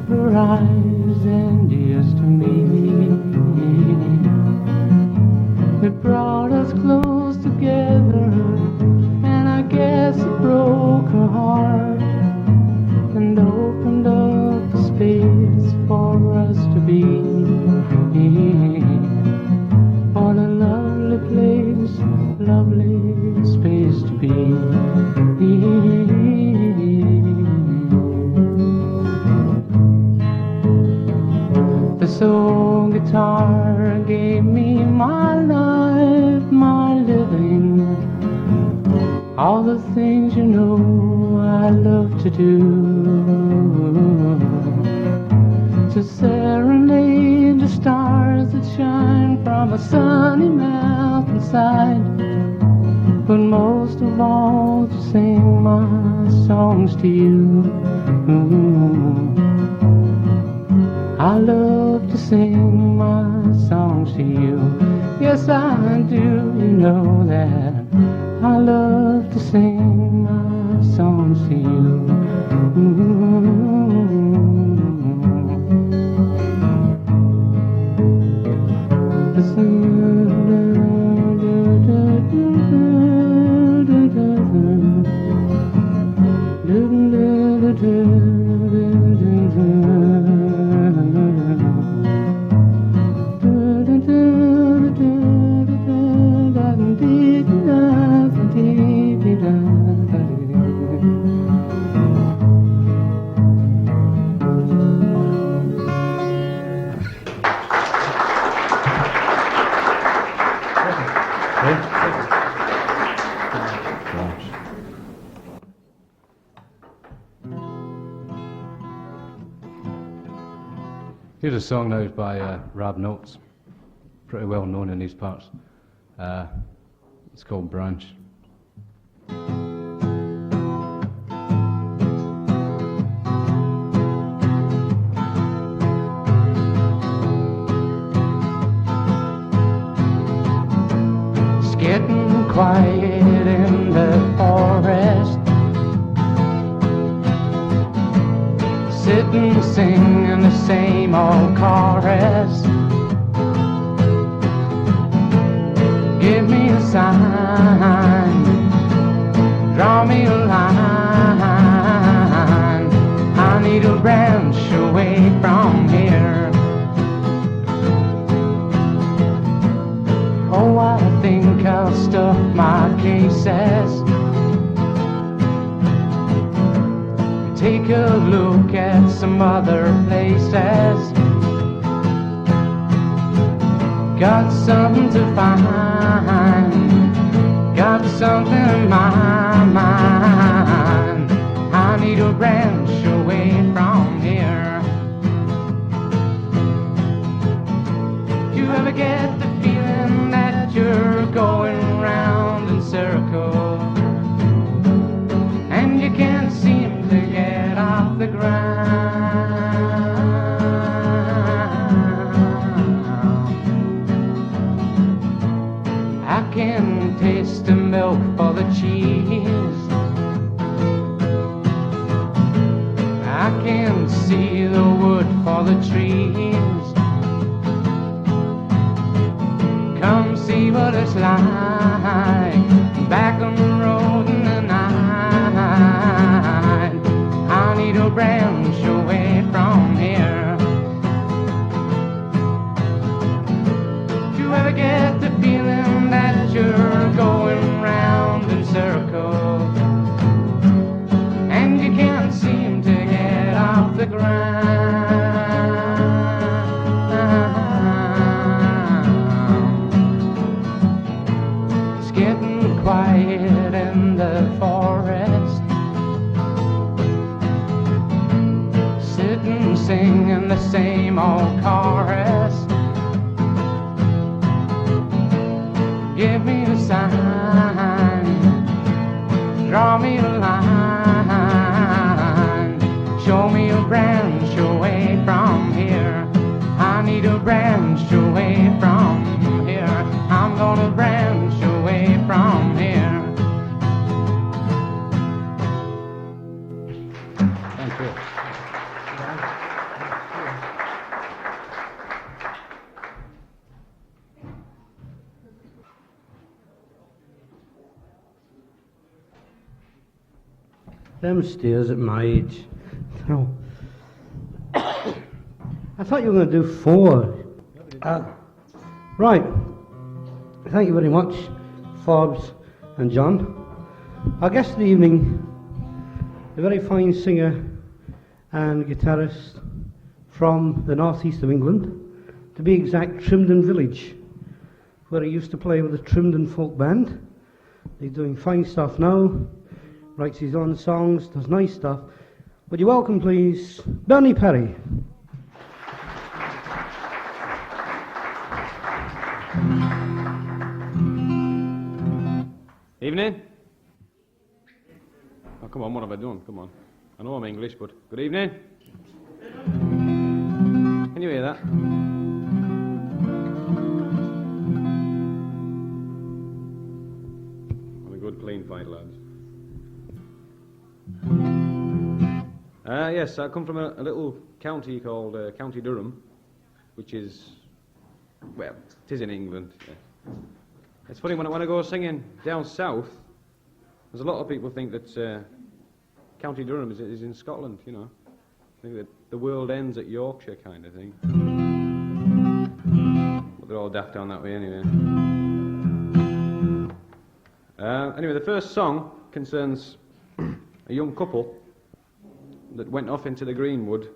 her eyes and ears to me. It brought us close together, and I guess it broke her heart and opened up the space for us to be. What a lovely place, lovely space to be. This old guitar gave me my life, my living, all the things you know I love to do. To serenade the stars that shine from a sunny mountainside, but most of all to sing my songs to you. I love to sing my songs to you. Yes, I do, you know that. I love to sing my songs to you. Here's a song now by Rab Notes, pretty well known in these parts. It's called Branch. It's getting quiet in the forest, sitting singing the same old chorus. Give me a sign, draw me a line. I need a branch away from here. Oh, I think I'll stuff my cases, take a look at some other places. Got something to find, got something in my mind. I need a branch away from here. Do you ever get the feeling that you're going round in circles and you can't seem to get off the ground? I can taste the milk for the cheese, I can see the wood for the trees. Come see what it's like back on the road in the night. I need a branch away from here. Do you ever get the feeling that you're going round in circles and you can't seem to get off the ground? It's getting quiet in the forest, sitting singing the same old chorus. Give me a sign, draw me a line, show me a branch away from here. I need a branch away from here. I'm gonna branch away from here. Thank you. Them stairs at my age. No. I thought you were going to do 4. Right. Thank you very much, Forbes and John. Our guest of the evening, a very fine singer and guitarist from the northeast of England, to be exact, Trimdon village, where he used to play with the Trimdon folk band. He's doing fine stuff now, writes his own songs, does nice stuff. Would you welcome, please, Bernie Parry. Evening. Oh, come on, what have I done? Come on. I know I'm English, but good evening. Can you hear that? What a good clean fight, lads. Yes, I come from a little county called County Durham, which is, well, it is in England. Yeah. It's funny, when I go singing down south, there's a lot of people think that County Durham is in Scotland, you know. I think that the world ends at Yorkshire kind of thing. But they're all daft down that way anyway. Anyway, the first song concerns a young couple that went off into the greenwood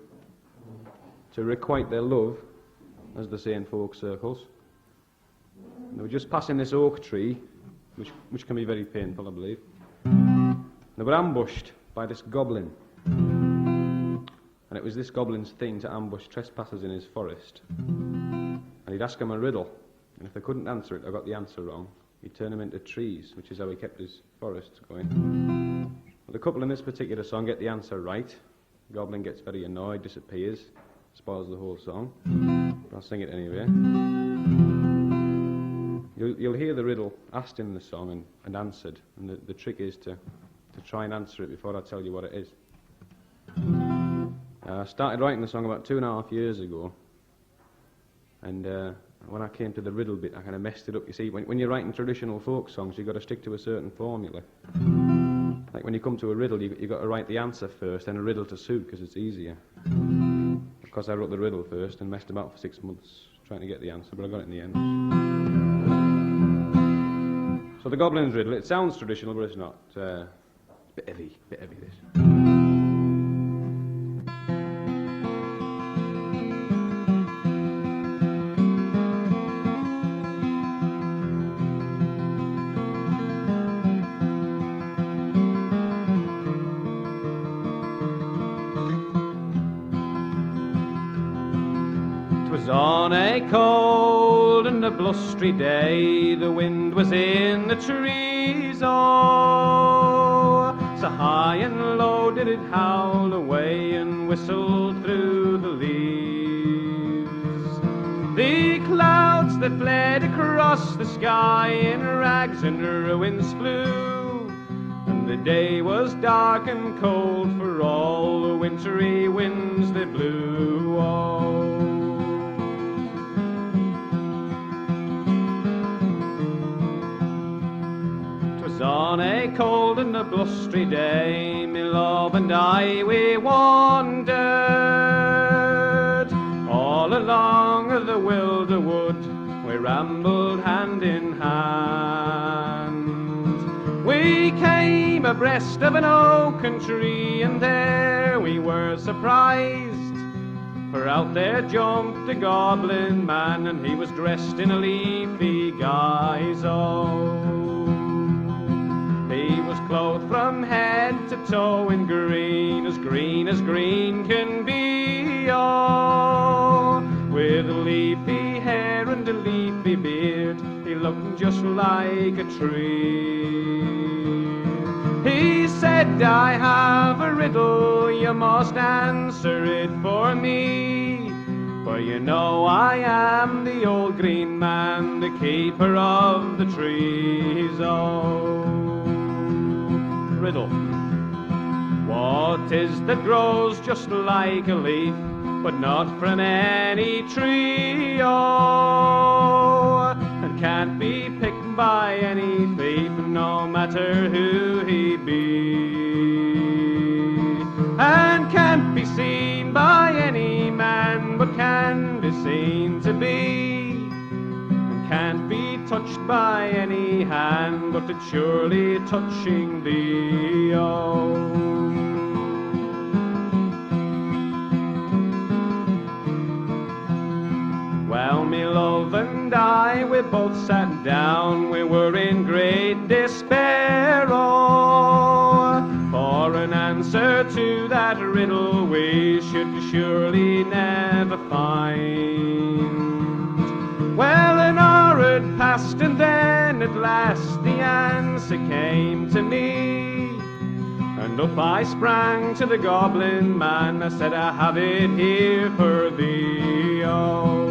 to requite their love, as they say in folk circles. They were just passing this oak tree, which can be very painful, I believe. They were ambushed by this goblin. And it was this goblin's thing to ambush trespassers in his forest. And he'd ask them a riddle. And if they couldn't answer it or got the answer wrong, he'd turn them into trees, which is how he kept his forests going. Well, the couple in this particular song get the answer right. The goblin gets very annoyed, disappears, spoils the whole song. But I'll sing it anyway. You'll hear the riddle asked in the song and answered, and the trick is to try and answer it before I tell you what it is. I started writing the song about 2.5 years ago, and when I came to the riddle bit, I kind of messed it up. You see, when you're writing traditional folk songs, you've got to stick to a certain formula. Like when you come to a riddle, you've got to write the answer first, then a riddle to suit, because it's easier. Of course, I wrote the riddle first and messed about for 6 months trying to get the answer, but I got it in the end. So the goblin's riddle, it sounds traditional, but it's not. It's a bit heavy this. 'Twas on a cold and a blustery day, the wind was in the trees, oh, so high and low did it howl away and whistle through the leaves. The clouds that fled across the sky in rags and ruins flew, and the day was dark and cold for all the wintry winds that blew, oh. On a cold and a blustery day, me love and I, we wandered all along the wilder wood. We rambled hand in hand. We came abreast of an oaken tree, and there we were surprised, for out there jumped a goblin man, and he was dressed in a leafy guise, oh. He was clothed from head to toe in green as green can be, oh. With leafy hair and a leafy beard, he looked just like a tree. He said, I have a riddle, you must answer it for me, for you know I am the old green man, the keeper of the trees, oh. Riddle. What is that grows just like a leaf, but not from any tree, oh, and can't be picked by any thief, no matter who he be? touched by any hand, but it's surely touching thee, oh. Well, me love and I, we both sat down, we were in great despair, oh, for an answer to that riddle we should surely never find. Well, an hour had passed and then at last the answer came to me, and up I sprang to the goblin man, I said I have it here for thee, oh.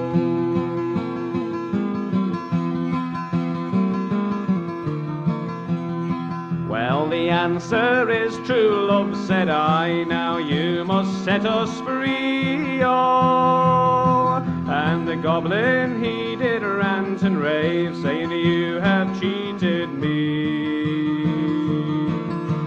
Well, the answer is true love, said I, now you must set us free, oh. And the goblin, he did rant and rave, saying you have cheated me.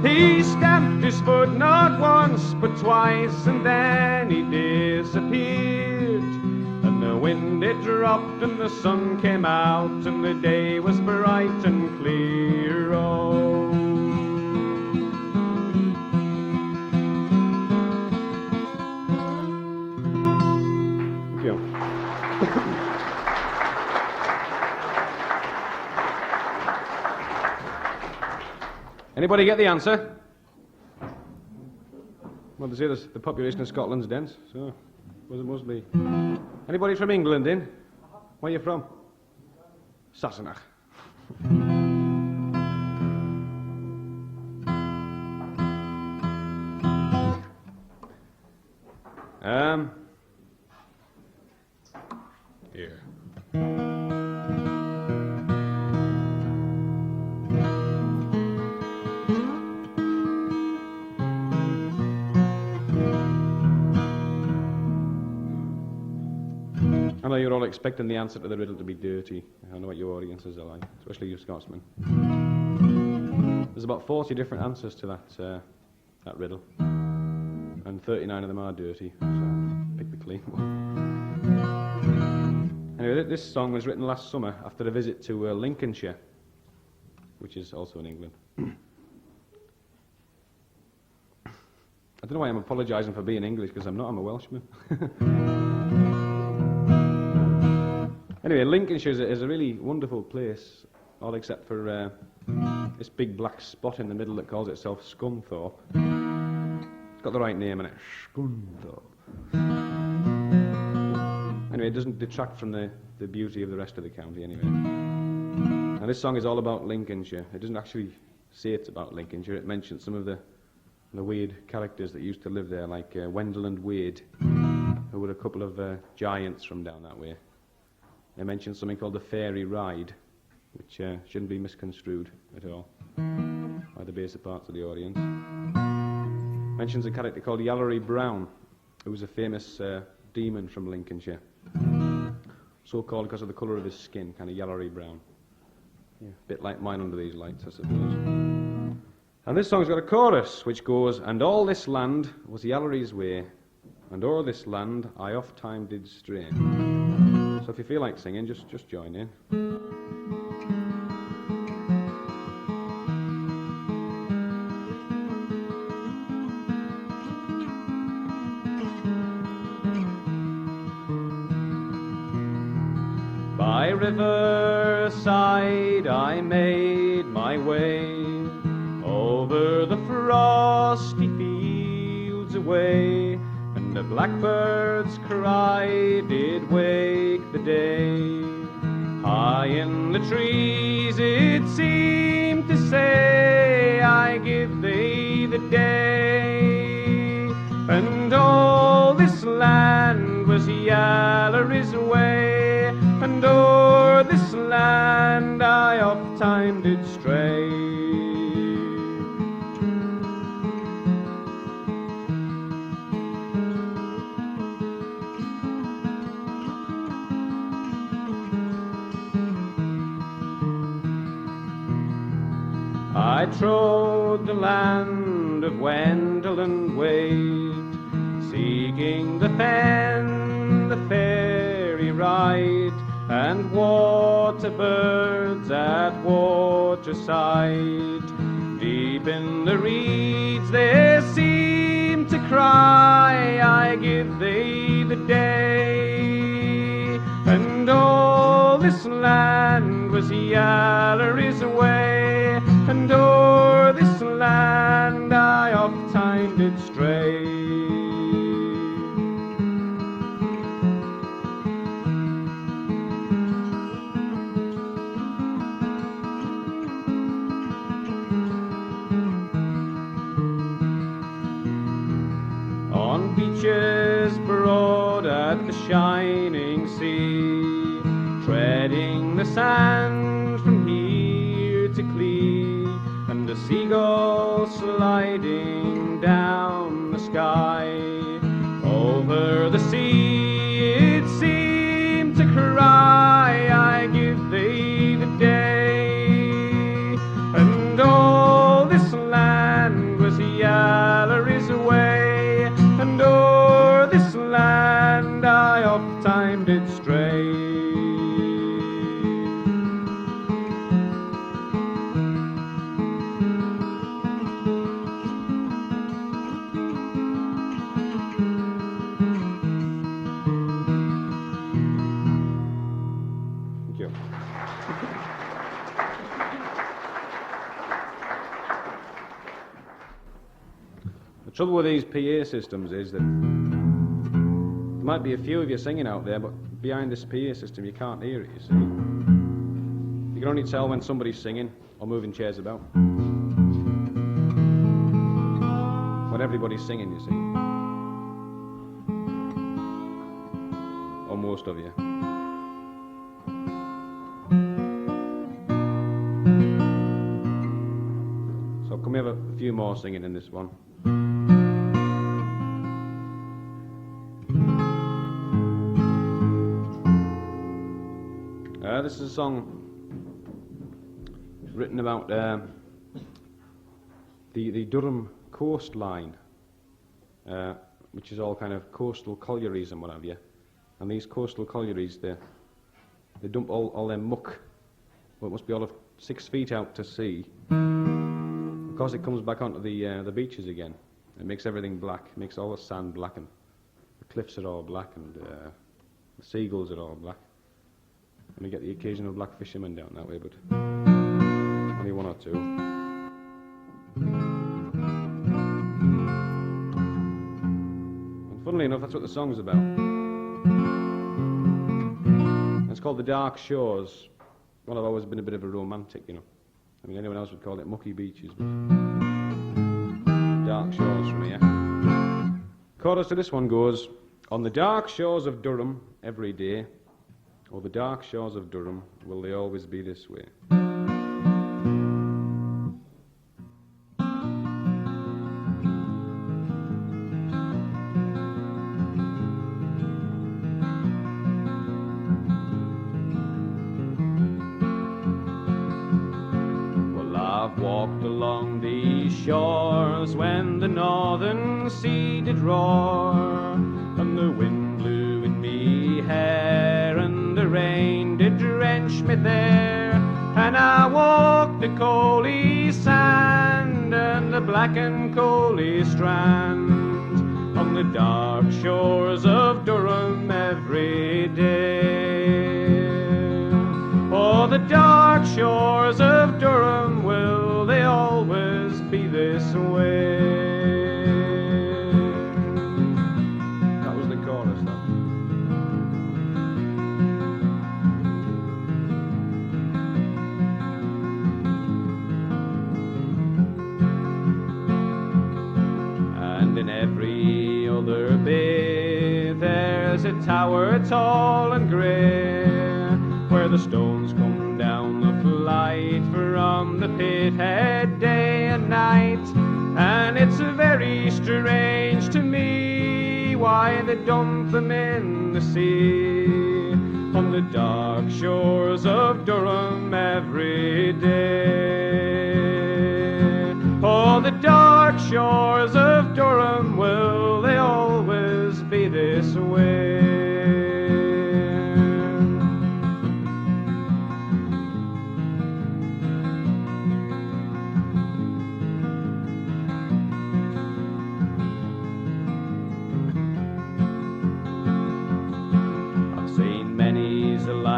He stamped his foot not once but twice, and then he disappeared. And the wind it dropped and the sun came out, and the day was bright and clear, oh. Anybody get the answer? Well, there's the population of Scotland's dense, so it must be. Anybody from England in? Where are you from? Sassenach. Here. I know you're all expecting the answer to the riddle to be dirty. I know what your audiences are like, especially you Scotsmen. There's about 40 different answers to that riddle, and 39 of them are dirty, so pick the clean one. Anyway, this song was written last summer after a visit to Lincolnshire, which is also in England. I don't know why I'm apologising for being English, because I'm not, I'm a Welshman. Anyway, Lincolnshire is a really wonderful place, all except for this big black spot in the middle that calls itself Scunthorpe. It's got the right name in it, Scunthorpe. Anyway, it doesn't detract from the beauty of the rest of the county anyway. And this song is all about Lincolnshire. It doesn't actually say it's about Lincolnshire. It mentions some of the weird characters that used to live there, like Wendell and Wade, who were a couple of giants from down that way. They mention something called the Fairy Ride, which shouldn't be misconstrued at all by the baser parts of the audience. Mentions a character called Yallery Brown, who was a famous demon from Lincolnshire. So called because of the colour of his skin, kind of yallery brown. Yeah, a bit like mine under these lights, I suppose. And this song's got a chorus which goes, and all this land was Yallery's way, and o'er this land I oft time did stray. So if you feel like singing, just join in. By riverside I made my way, over the frosty fields away, and the blackbird's cry did wake the day. High in the trees it seemed to say, I give thee the day. And all this land was Yallery's way, and o'er this land I oft time did stray. I trod the land of Wendell and Wade, seeking the fen, the fairy ride, and water birds at waterside. Deep in the reeds they seem to cry, I give thee the day. And all this land was Yallery's way, and o'er this land I oft time did stray. On beaches broad at the shining sea, treading the sand from here to Clee, and the seagull sliding down the sky. Over the sea it seemed to cry, I give thee the day. And all this land was Yallery's way, and o'er this land I oft time did stray. Thank you. The trouble with these PA systems is that there might be a few of you singing out there, but behind this PA system you can't hear it, you see. You can only tell when somebody's singing or moving chairs about. When everybody's singing, you see. Or most of you. So can we have a few more singing in this one? This is a song written about the Durham coastline, which is all kind of coastal collieries and what have you. And these coastal collieries, they dump all their muck, what must be all of 6 feet out to sea. Of course, it comes back onto the beaches again. It makes everything black, makes all the sand black, and the cliffs are all black, and the seagulls are all black. And we get the occasional black fishermen down that way, but only one or two. And funnily enough, that's what the song's about. It's called The Dark Shores. Well, I've always been a bit of a romantic, you know. I mean, anyone else would call it mucky beaches, but dark shores from here. Chorus to this one goes, on the dark shores of Durham every day, or the dark shores of Durham, will they always be this way? Well, I've walked along these shores when the northern sea did roar, and the wind blew in me hair, and the rain did drench me there, and I walked the coaly sand and the black and coaly strand on the dark shores of Durham every day. Oh, the dark shores of Durham, will they always be this way? That was the chorus, though. In every other bay there's a tower tall and grey, where the stones come down the flight from the pit head day and night. And it's very strange to me why they dump them in the sea, on the dark shores of Durham every day. Oh, the dark shores of Durham, will they always be this way?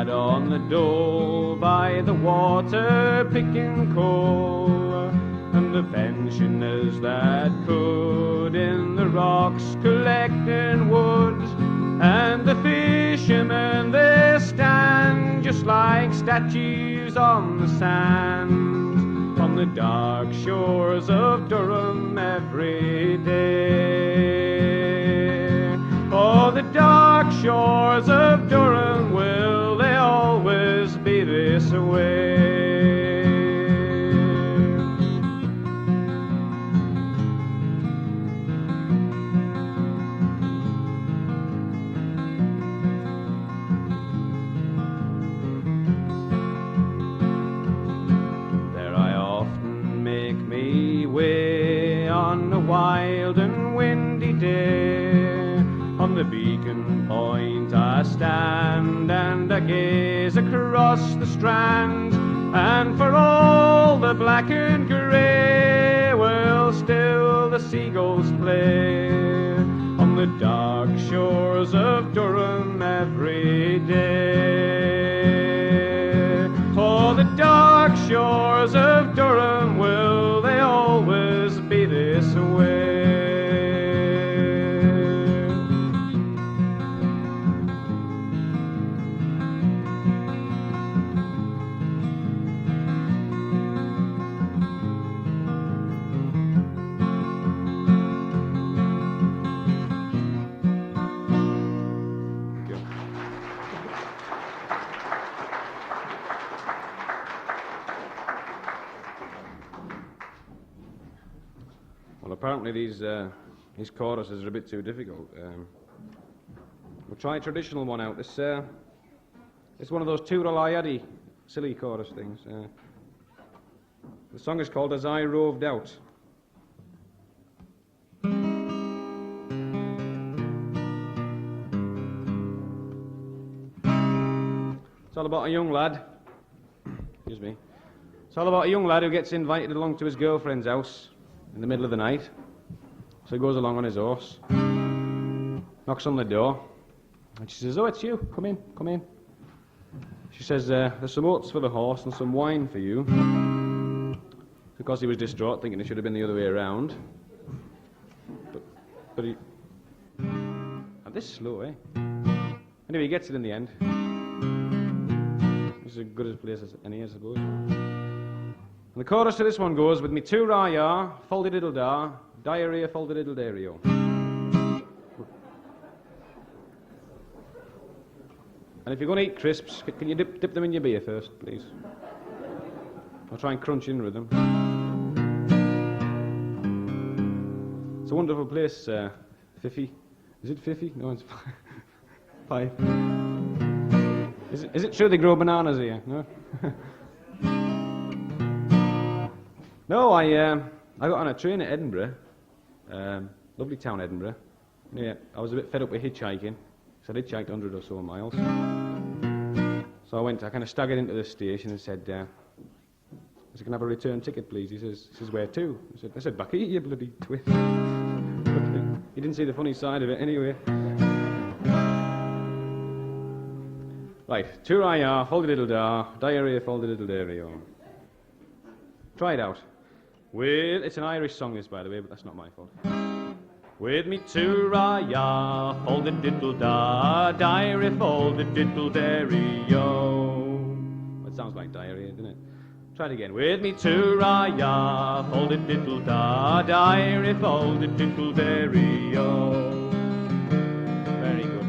lad on the dole by the water picking coal, and the pensioners that could in the rocks collecting wood, and the fishermen they stand just like statues on the sand, on the dark shores of Durham every day. Oh, the dark shores of Durham, will they always be this way? There I often make me way on a wild and windy day. On the beacon point I stand and I gaze across the strand, and for all the black and grey, well, still the seagulls play on the dark shores of Durham every day. Oh, the dark shores of Durham, will they always be this way? Well, apparently these choruses are a bit too difficult. We'll try a traditional one out. This one of those Tooral-I-Addy silly chorus things. The song is called As I Roved Out. It's all about a young lad. Excuse me. It's all about a young lad who gets invited along to his girlfriend's house in the middle of the night. So he goes along on his horse, knocks on the door, and she says, "Oh, it's you. Come in, come in." She says, "There's some oats for the horse and some wine for you." Of course, he was distraught, thinking it should have been the other way around. But he... And this is slow, eh? Anyway, he gets it in the end. It's as good a place as any, I suppose. And the chorus to this one goes, "With me two ra-ya, fold-a-diddle-da, diarrhea, fold-a-diddle-dario." And if you're going to eat crisps, can you dip them in your beer first, please? I'll try and crunch in with them. It's a wonderful place, Fifi. Is it Fifi? No, it's Fife. Is it true they grow bananas here? No? No, I got on a train at Edinburgh, lovely town Edinburgh. Yeah, I was a bit fed up with hitchhiking, so I hitchhiked 100 or so miles. So I kind of staggered into the station and said, "Can I have a return ticket, please?" He says, "Where to?" I said, "Back here, you bloody twit." But he didn't see the funny side of it anyway. Right, two ra-ya, fold-a-diddle-da, diarrhea, fold-a-diddle-dario. Try it out. It's an Irish song, this, by the way, but that's not my fault. With me two ra-ya, fold-a-diddle-da, diarrhea, fold-a-diddle-dario. It sounds like diarrhea, doesn't it? Try it again. With me two ra-ya, fold-a-diddle-da, diarrhea, fold-a-diddle-dario. Very good.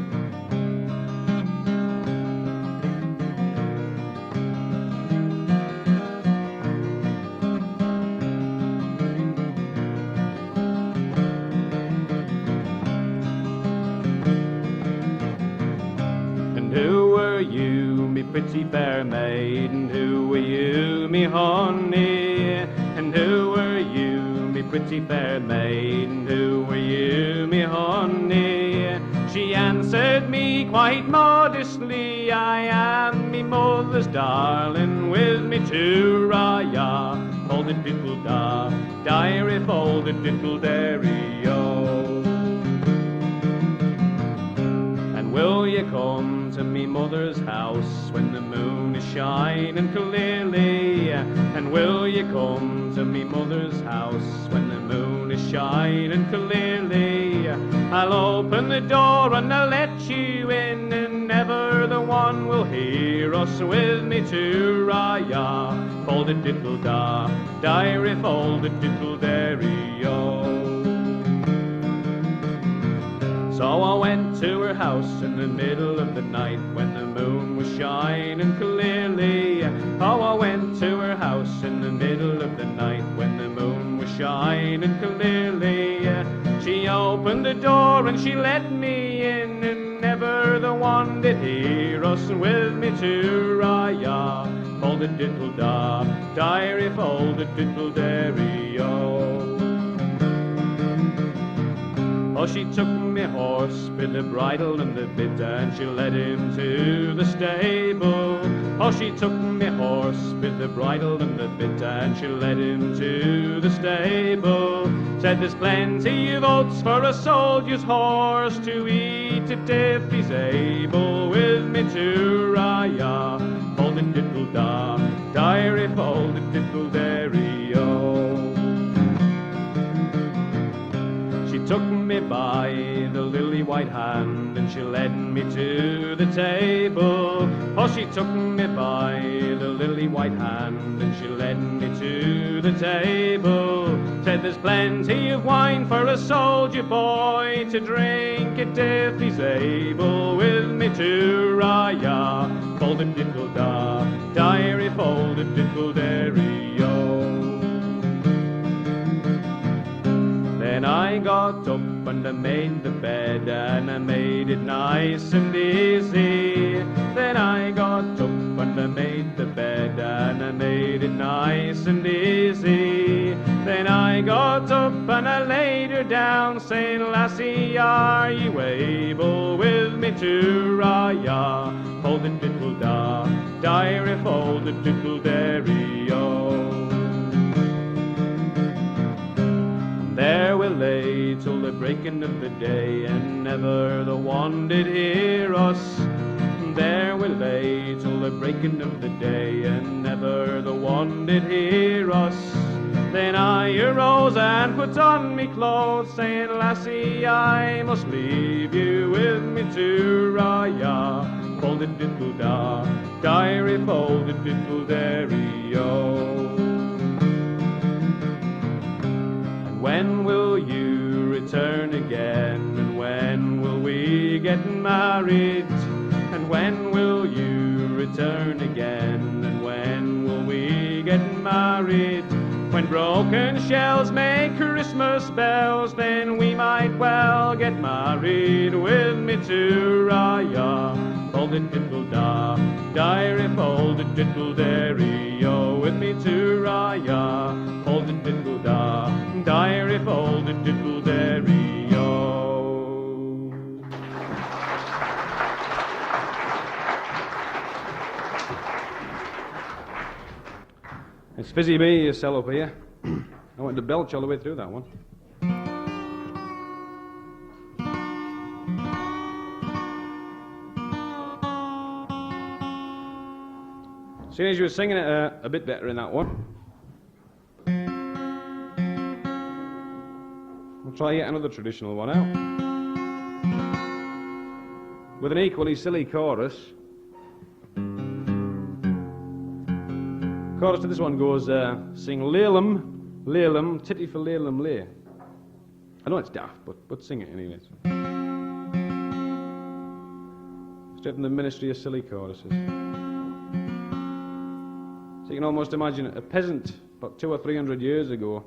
Pretty fair maiden, who were you, me honey? And who were you, me pretty fair maiden, who were you, me honey? She answered me quite modestly, "I am me mother's darling, with me two ra-ya, fold-a-diddle-da, diarrhea, fold-a-diddle-dario. And will you come to me me mother's house when the moon is shining clearly? And will you come to me mother's house when the moon is shining clearly? I'll open the door and I'll let you in, and never the one will hear us with me to Raya. Fold a diddle da, diary, fold a diddle dairy, oh. So I went to her house in the middle of the night when the moon was shining clearly. Oh, I went to her house in the middle of the night when the moon was shining clearly. She opened the door and she let me in, and never the one did hear us with me to Raya. Fold a diddle da, diary, fold a diddle dairy, oh. Oh, she took me horse with the bridle and the bit, and she led him to the stable. Oh, she took me horse with the bridle and the bit, and she led him to the stable. Said there's plenty of oats for a soldier's horse to eat it if he's able. With me to Raya, fold a diddle da, diary, fold a diddle dairy, oh. She took me by the lily white hand and she led me to the table. Oh, she took me by the lily white hand and she led me to the table. Said there's plenty of wine for a soldier boy to drink it if he's able. With me to Raya, fold a diddle da, diary, fold a diddle dairy, oh. Then I got up and I made the bed and I made it nice and easy. Then I got up and I made the bed and I made it nice and easy. Then I got up and I laid her down, saying, lassie, are you able with me to Raya? Fold a diddle da, diary, fold a diddle dairy, oh. There we lay till the breaking of the day, and never the one did hear us. There we lay till the breaking of the day, and never the one did hear us. Then I arose and put on me clothes, saying, lassie, I must leave you with me to Raya. Fold a diddle da, diary, fold a diddle dairy, oh. When will you return again? And when will we get married? And when will you return again? And when will we get married? When broken shells make Christmas bells, then we might well get married. With me to Raya, fold a diddle da, diary, fold a diddle dairy, oh. With me to Raya, fold a diddle da, diary, fold a diddle dairy, oh. It's Fizzy B, you sell up here. I went to belch all the way through that one. Seeing as you were singing it a bit better in that one, we'll try yet another traditional one out. With an equally silly chorus. Chorus to this one goes, sing Lelam, Lelam, titty for Lelam, lay. I know it's daft, but sing it anyways. Straight from the Ministry of Silly Choruses. So you can almost imagine a peasant about 200 or 300 years ago,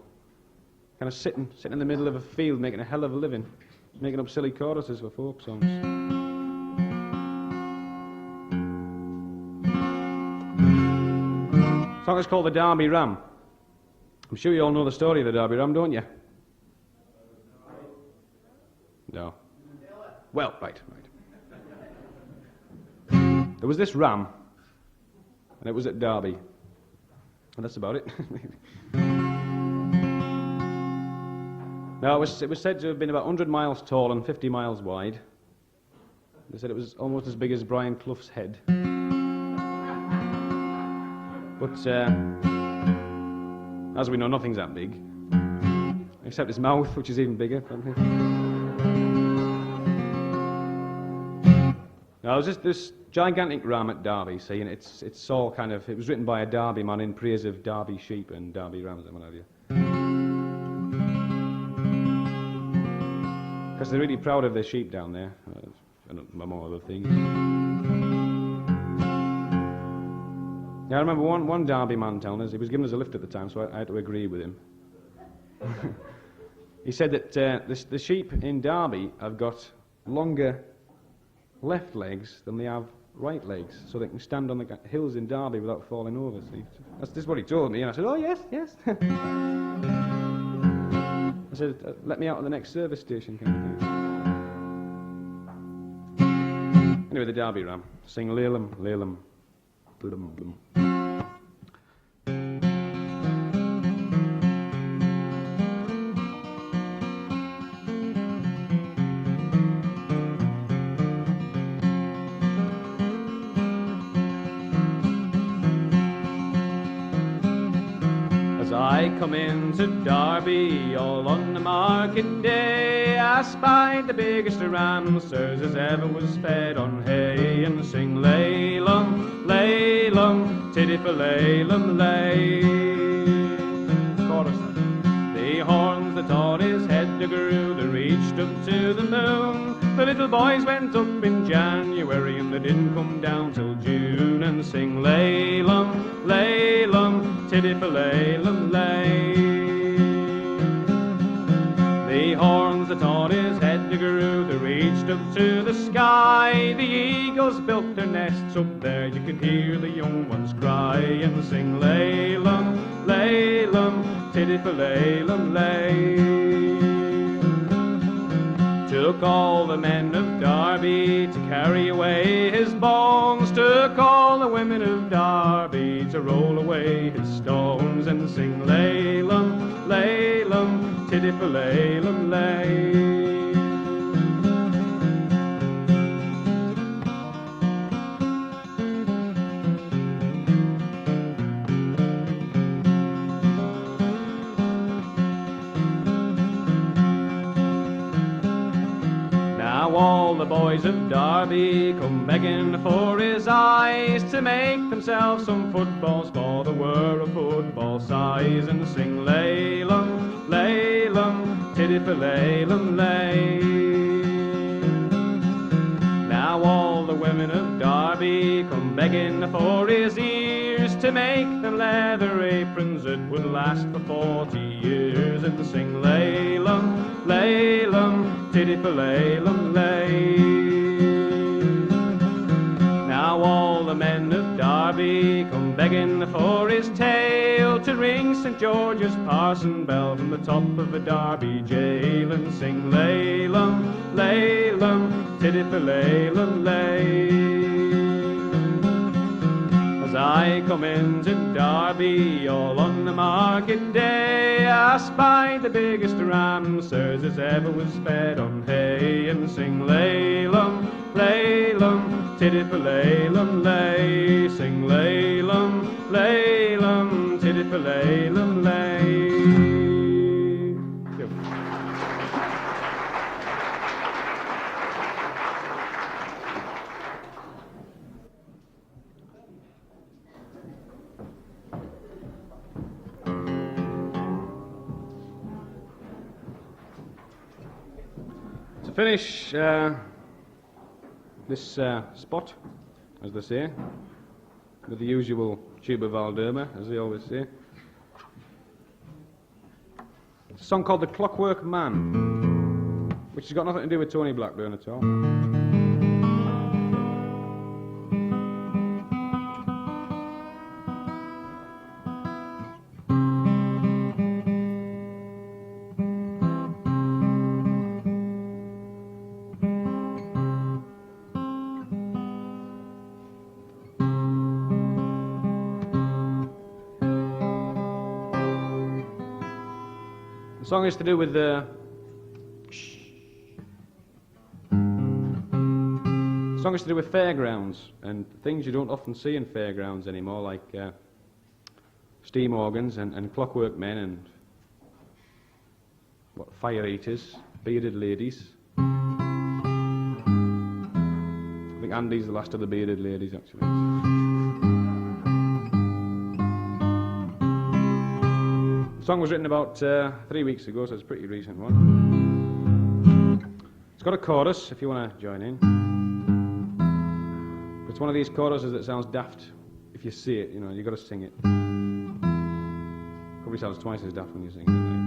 kind of sitting in the middle of a field, making a hell of a living, making up silly choruses for folk songs. The song is called The Derby Ram. I'm sure you all know the story of the Derby Ram, don't you? No. Well, right. There was this ram, and it was at Derby. And that's about it. Now, it was said to have been about 100 miles tall and 50 miles wide. They said it was almost as big as Brian Clough's head. But as we know, nothing's that big, except his mouth, which is even bigger. Now, there's this gigantic ram at Derby, see, and it's all kind of, it was written by a Derby man in praise of Derby sheep and Derby rams and what have you. Because they're really proud of their sheep down there, and among other things. Yeah, I remember one Derby man telling us, he was giving us a lift at the time, so I had to agree with him. He said that the sheep in Derby have got longer left legs than they have right legs, so they can stand on the hills in Derby without falling over. So that's just what he told me, and I said, oh, yes. I said, let me out at the next service station, kind of thing. Anyway, the Derby ram. Sing Lalem, Lalem, Blum, Blum. I come into Derby all on the market day. I spied the biggest ram, sirs, as ever was fed on hay, and sing Lalem, Lalem, tiddy for Lalem, lay. Chorus. The horns that taught his head to grew, they reached up to the moon. The little boys went up in January, and they didn't come down till June, and sing Lalem, Lalem, tiddy for Lalem, lay. The horns that taught his head to grew, they reached up to the sky. The eagles built their nests up there, you could hear the young ones cry, and sing Lalem, Lalem, tiddy for Lalem, lay. Took all the men of Derby to carry away his bones, took all the women of Derby to roll away his stones, and sing Lalem, Lalem, tiddy for Lalem, lay. All the boys of Derby come begging for his eyes to make themselves some footballs, for they were of football size, and sing Lalem, Lalem, tiddy for Lalem, lay. Now all the women of Derby come begging for his ears to make them leather aprons that would last for 40 years, and sing Lalem, Lalem, tiddy for Lalem, lay. Now all the men of Derby come begging for his tail to ring St. George's parson bell from the top of a Derby jail, and sing Lalem, Lalem, tiddy for Lalem, lay. As I come into Derby all on the market day, I spied the biggest ram, sirs, as ever was fed on hay, and sing Lalem, Lalem, tiddy for Lalem, lay. Sing Lalem, Lalem, tiddy for Lalem, lay. To finish this spot, as they say, with the usual tube of Alderma, as they always say. It's a song called The Clockwork Man, which has got nothing to do with Tony Blackburn at all. The song is to do with the song is to do with fairgrounds and things you don't often see in fairgrounds anymore, like steam organs and clockwork men and fire eaters, bearded ladies. I think Andy's the last of the bearded ladies, actually. The song was written about 3 weeks ago, so it's a pretty recent one. It's got a chorus, if you want to join in. But it's one of these choruses that sounds daft if you see it, you've got to sing it. Probably sounds twice as daft when you sing it, doesn't it?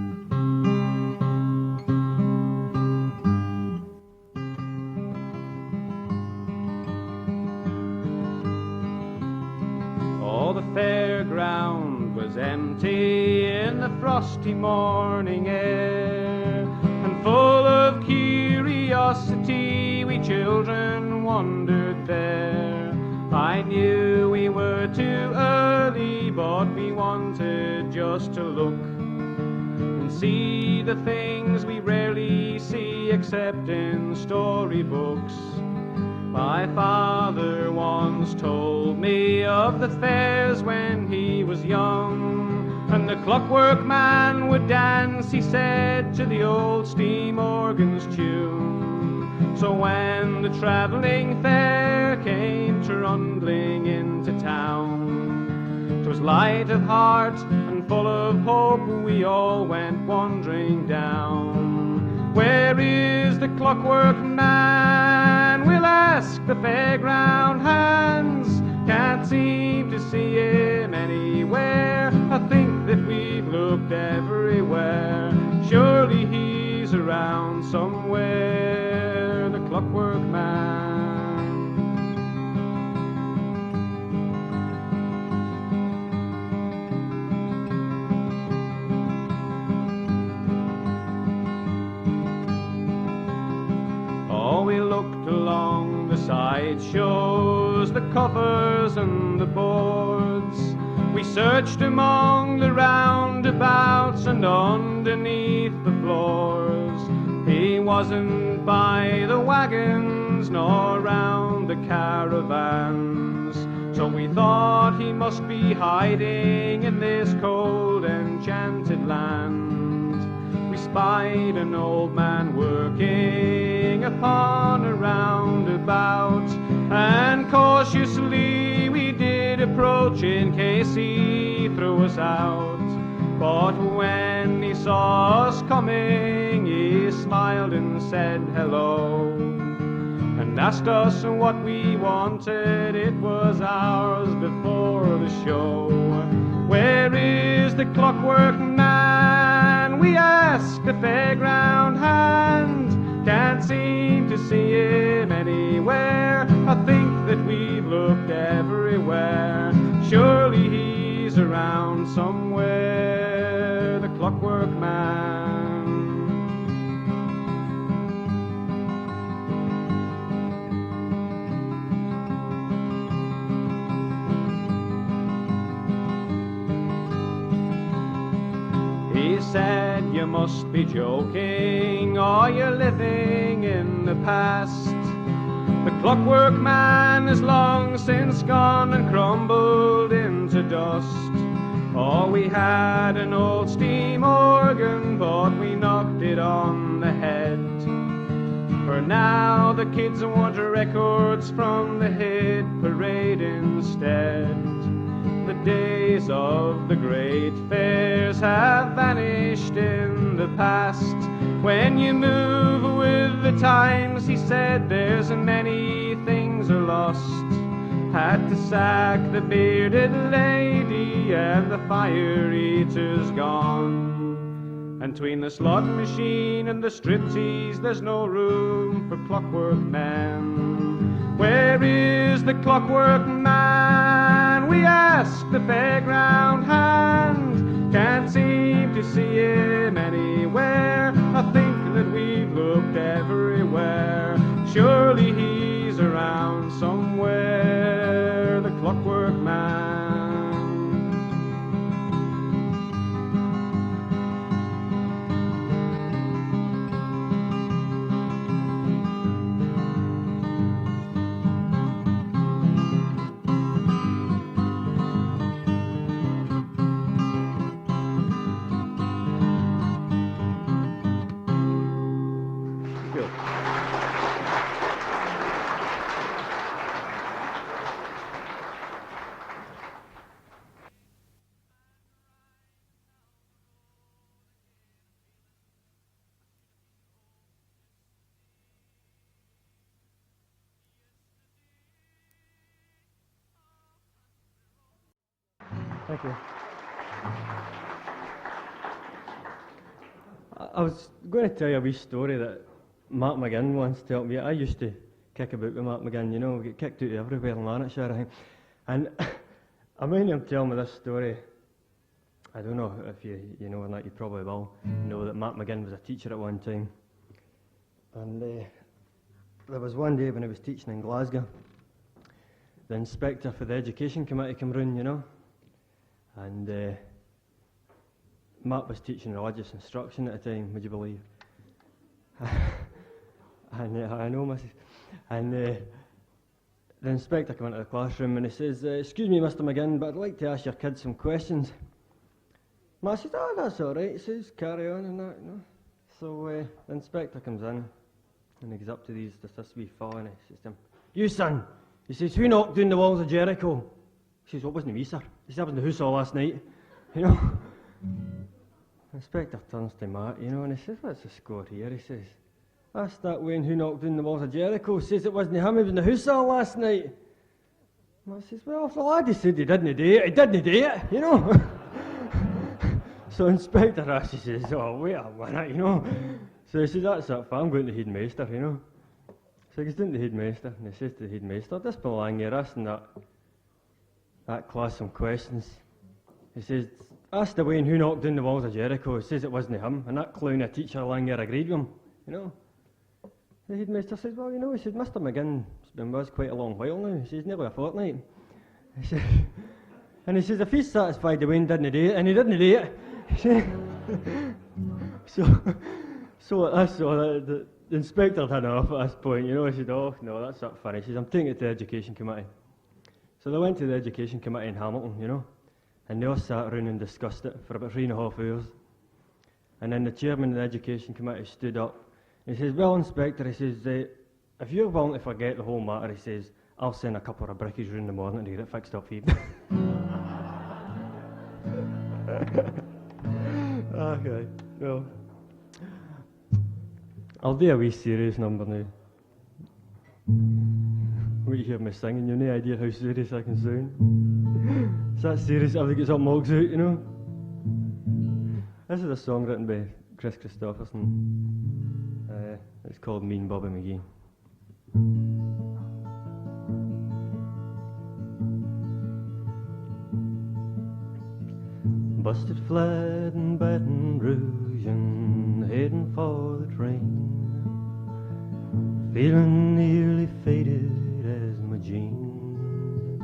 The fairground was empty in the frosty morning air, and full of curiosity we children wandered there. I knew we were too early, but we wanted just to look and see the things we rarely see except in storybooks. My father once told me of the fairs when he was young, and the clockwork man would dance, he said, to the old steam organ's tune. So when the travelling fair came trundling into town, 'twas light of heart and full of hope we all went wandering down. Where is the clockwork man? We'll ask the fairground hands. Can't seem to see him anywhere. I think that we've looked everywhere. Surely he's around somewhere, the clockwork man. We looked along the side shows, the covers and the boards. We searched among the roundabouts and underneath the floors. He wasn't by the wagons nor round the caravans, so we thought he must be hiding in this cold enchanted land. We spied an old man working upon a roundabout, and cautiously we did approach in case he threw us out. But when he saw us coming, he smiled and said hello, and asked us what we wanted. It was ours before the show. Where is the clockwork man? We asked the fairground hand. Can't seem to see him anywhere. I think that we've looked everywhere. Surely he's around somewhere, the clockwork man. He said, you must be joking, or you're living in the past. The clockwork man is long since gone and crumbled into dust. Oh, we had an old steam organ, but we knocked it on the head. For now the kids want records from the hit parade instead. The days of the great fairs have vanished in the past. When you move with the times, he said, there's many things are lost. Had to sack the bearded lady and the fire eater's gone. And between the slot machine and the striptease, there's no room for clockwork men. Where is the clockwork man? We ask the fairground hand. Can't seem to see him anywhere. I think that we've looked everywhere. Surely he's around somewhere, the clockwork man. Thank you. I was going to tell you a wee story that Mark McGinn once told me. I used to kick about with Mark McGinn, you know, we get kicked out everywhere in Lanarkshire, I think. And I made him tell me this story. I don't know if you know or not, you probably will know that Mark McGinn was a teacher at one time. And there was one day when he was teaching in Glasgow, the inspector for the education committee came round, you know, and Mark was teaching religious instruction at the time, would you believe? And I know, Mrs. And the inspector came into the classroom and he says, "Excuse me, Mr. McGinn, but I'd like to ask your kids some questions." Mark says, "Oh, that's all right," he says, "carry on and that, you know." So the inspector comes in and he goes up to this wee fella and he says to him, "You son," he says, "who knocked down the walls of Jericho?" He says, "Well, it wasn't me, sir." He says, "I was in the house all last night," you know. The inspector turns to Mark, you know, and he says, "What's the score here?" He says, "That's that Wayne who knocked down the walls of Jericho. Says it wasn't him, he was in the house all last night." Mark says, "Well, if the laddie said he didn't do it, he didn't do it, you know." So Inspector Ashley says, "Oh, wait a minute, you know." So he says, "That's it, I'm going to the headmaster, you know." So he goes down to the headmaster and he says to the headmaster, "This belong here, asking that class some questions." He says, "Ask the Wayne who knocked down the walls of Jericho." He says it wasn't him, and that clown a teacher lying there agreed with him, you know. The headmaster says, "Well, you know," he said, "Mr. McGinn's been with us quite a long while now." He says, "Nearly a fortnight." He says, and he says, "If he's satisfied the Wayne didn't do it, and he didn't do it." So the inspector had enough at this point, you know. He said, "Oh, no, that's not funny." He says, "I'm taking it to the education committee." So they went to the education committee in Hamilton, you know, and they all sat around and discussed it for about 3.5 hours. And then the chairman of the education committee stood up and he says, "Well, Inspector," he says, "if you're willing to forget the whole matter," he says, "I'll send a couple of brickies round in the morning to get it fixed up for you." Okay, well, I'll do a wee serious number now. What you hear me singing, you've no idea how serious I can sound. It's that serious I think it's up mugs out, you know. This is a song written by Chris Christopherson. It's called Me and Bobby McGee. Busted flat in Baton Rouge and heading for the train, feeling nearly faded as my jeans.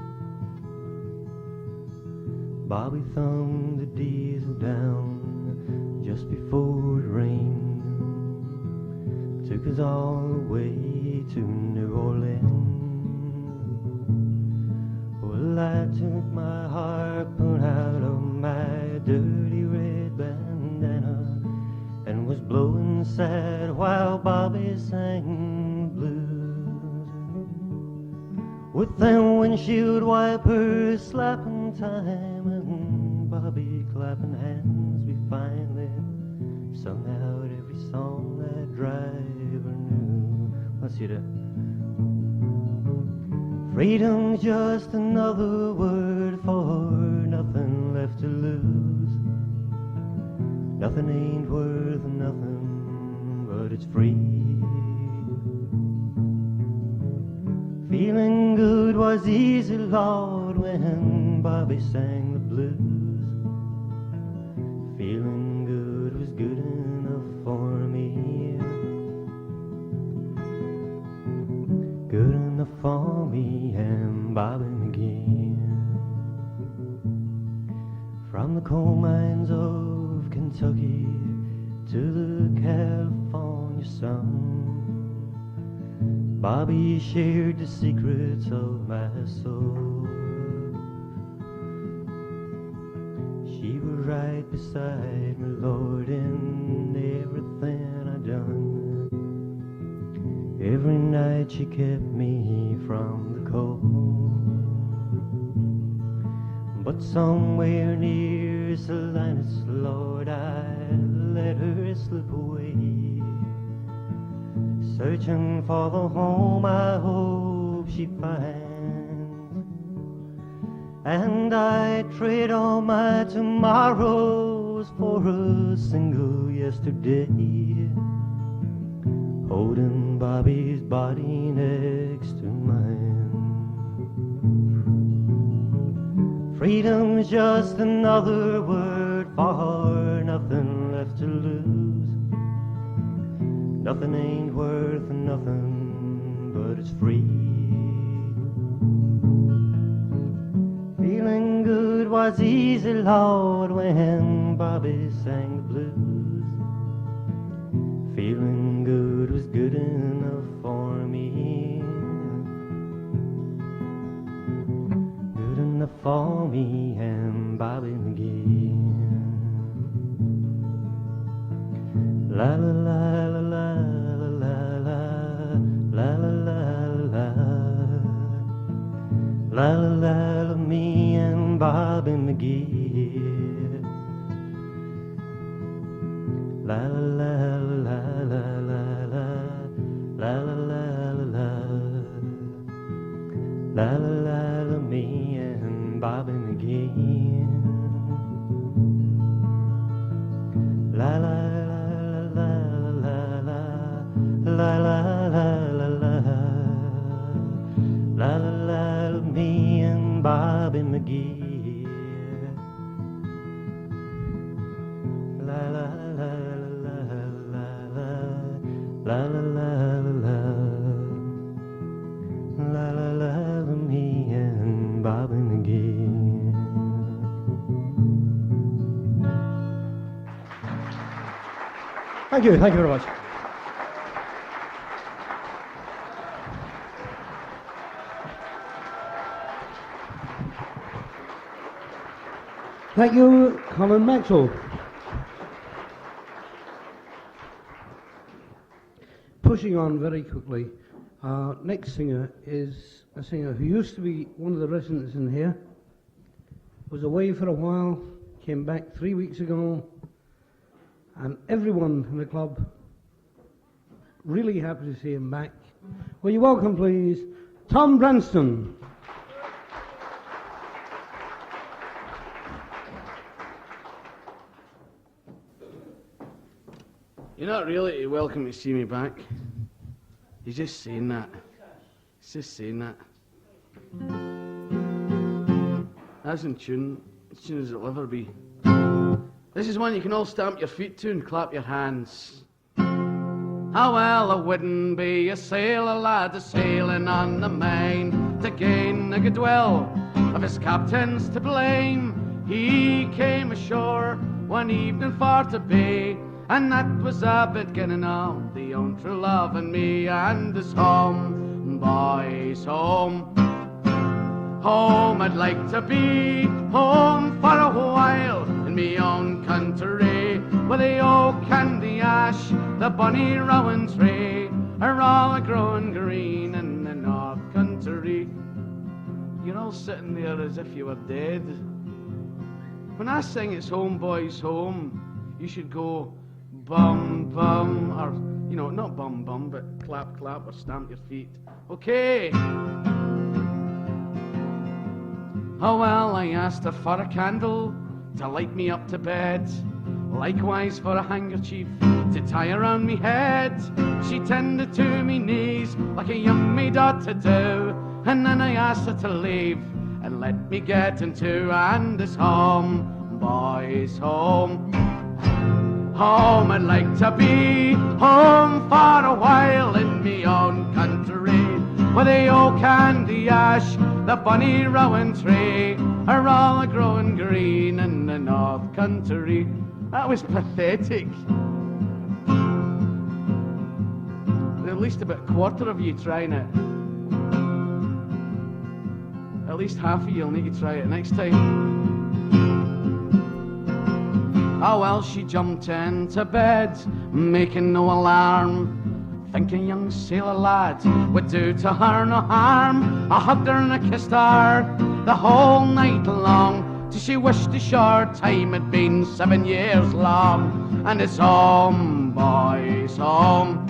Bobby thumbed the diesel down just before it rained, took us all the way to New Orleans. Well, I took my harpoon out of my dirty red bandana and was blowing sad while Bobby sang blues. With them windshield wipers slapping time and Bobby clapping hands, we finally sung out every song that driver knew. Let's hear it. Freedom's just another word for nothing left to lose. Nothing ain't worth nothing, but it's free. Feeling good was easy, Lord, when Bobby sang the blues. Feeling good was good enough for me. Good enough for me and Bobby McGee. From the coal mines of Kentucky to the California sun, Bobby shared the secrets of my soul. She was right beside me, Lord, in everything I done. Every night she kept me from the cold. But somewhere near Salinas, Lord, I let her slip away, searching for the home I hope she finds. and I trade all my tomorrows for a single yesterday, holding Bobby's body next to mine. Freedom's just another word for nothing left to lose. Nothing ain't worth nothing, but it's free. Feeling good was easy, Lord, when Bobby sang the blues. Feeling good was good enough for me. Good enough for me and Bobby McGee. La la la la la la la la la la la la la, me and Bobby McGee. La la la la la la la la la la la la la, me and Bobby McGee. La la la la la la la la la la, me and Bobby McGee. La la la la la la la la la la la, me and Bobby McGee. Thank you very much. Thank you, Colin Maxwell. Pushing on very quickly, our next singer is a singer who used to be one of the residents in here, was away for a while, came back 3 weeks ago, and everyone in the club really happy to see him back. Will you welcome, please, Tom Branston. You're not really welcome to see me back. You're just saying that. It's just saying that. That's in tune. As tune as it'll ever be. This is one you can all stamp your feet to and clap your hands. How well it wouldn't be a sailor lad a-sailing on the main to gain the goodwill of his captains to blame. He came ashore one evening for to be, and that was the beginning of the own true love and me and his home, boys, home. Home I'd like to be, home for a while, in me own country, with the oak and the ash, the bonny rowan tree, are all growing green in the north country. You're all sitting there as if you were dead. When I sing it's home, boys, home, you should go bum, bum, or, you know, not bum, bum, but clap, clap, or stamp your feet. Okay. Oh, well, I asked her for a candle to light me up to bed, likewise for a handkerchief to tie around me head. She tended to me knees like a young maid ought to do, and then I asked her to leave and let me get into and this home, boys, home. Home I'd like to be, home for a while in me own country, where the oak and the ash, the bonny rowan tree, are all growing green in the north country. That was pathetic. At least about a quarter of you trying it. At least half of you'll need to try it next time. Oh, well, she jumped into bed, making no alarm, thinking young sailor lad would do to her no harm. I hugged her and I kissed her the whole night long, till she wished the short time had been 7 years long. And it's home, boys, home.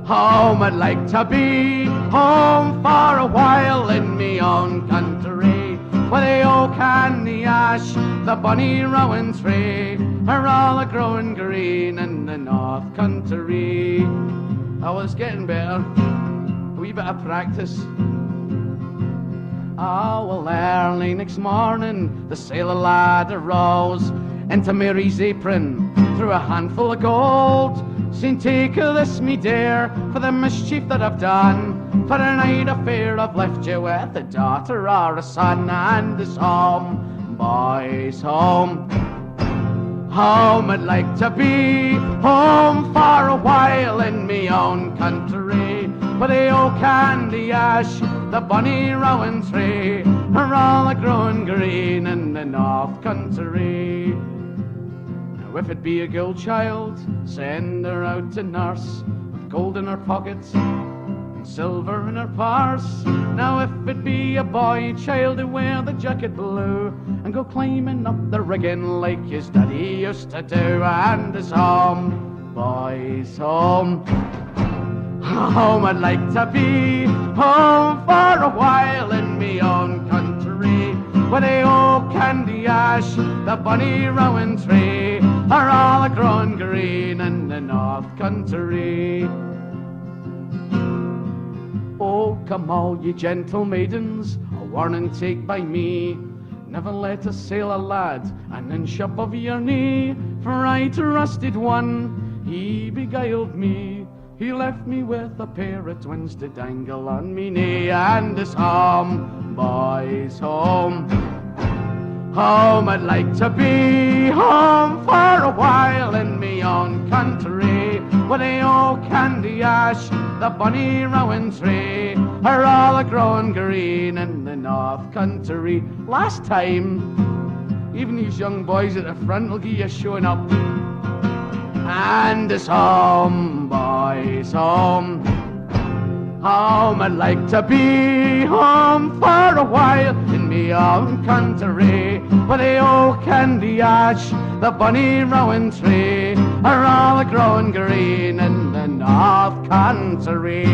Home I'd like to be, home for a while in me own country, with the oak and the ash, the bonny rowan tree are all a growing green in the north country. I was getting better, a wee bit of practice. Oh, well, early next morning, the sailor lad arose into Mary's apron, threw a handful of gold, saying, take this, me dear, for the mischief that I've done. For a night of fear I've left you with a daughter or a son, and this home, boys, home. Home I'd like to be, home for a while in me own country, where the oak and the ash, the bonny rowan tree, are all a growing green in the north country. Now if it be a girl child, send her out to nurse, with gold in her pockets and silver in her purse. Now if it be a boy child, to wear the jacket blue and go climbing up the rigging like his daddy used to do. And his home, boys, home. Home I'd like to be, home for a while in me own country, where the oak and the ash, the bonny rowan tree, are all a growing green in the north country. Oh, come all ye gentle maidens, a warning take by me, never let a sailor lad an inch up of your knee, for I trusted one, he beguiled me. He left me with a pair of twins to dangle on me knee. And this home, boys, home. Home I'd like to be, home for a while in me own country, where the oak and the ash, the bonny rowan tree, are all a growing green in the north country. Last time, even these young boys at the front will give you showing up. And this home, boys, home. Home I'd like to be, home for a while in me own country, where the oak and the ash, the bonny rowan tree, are all a growing green in the north country.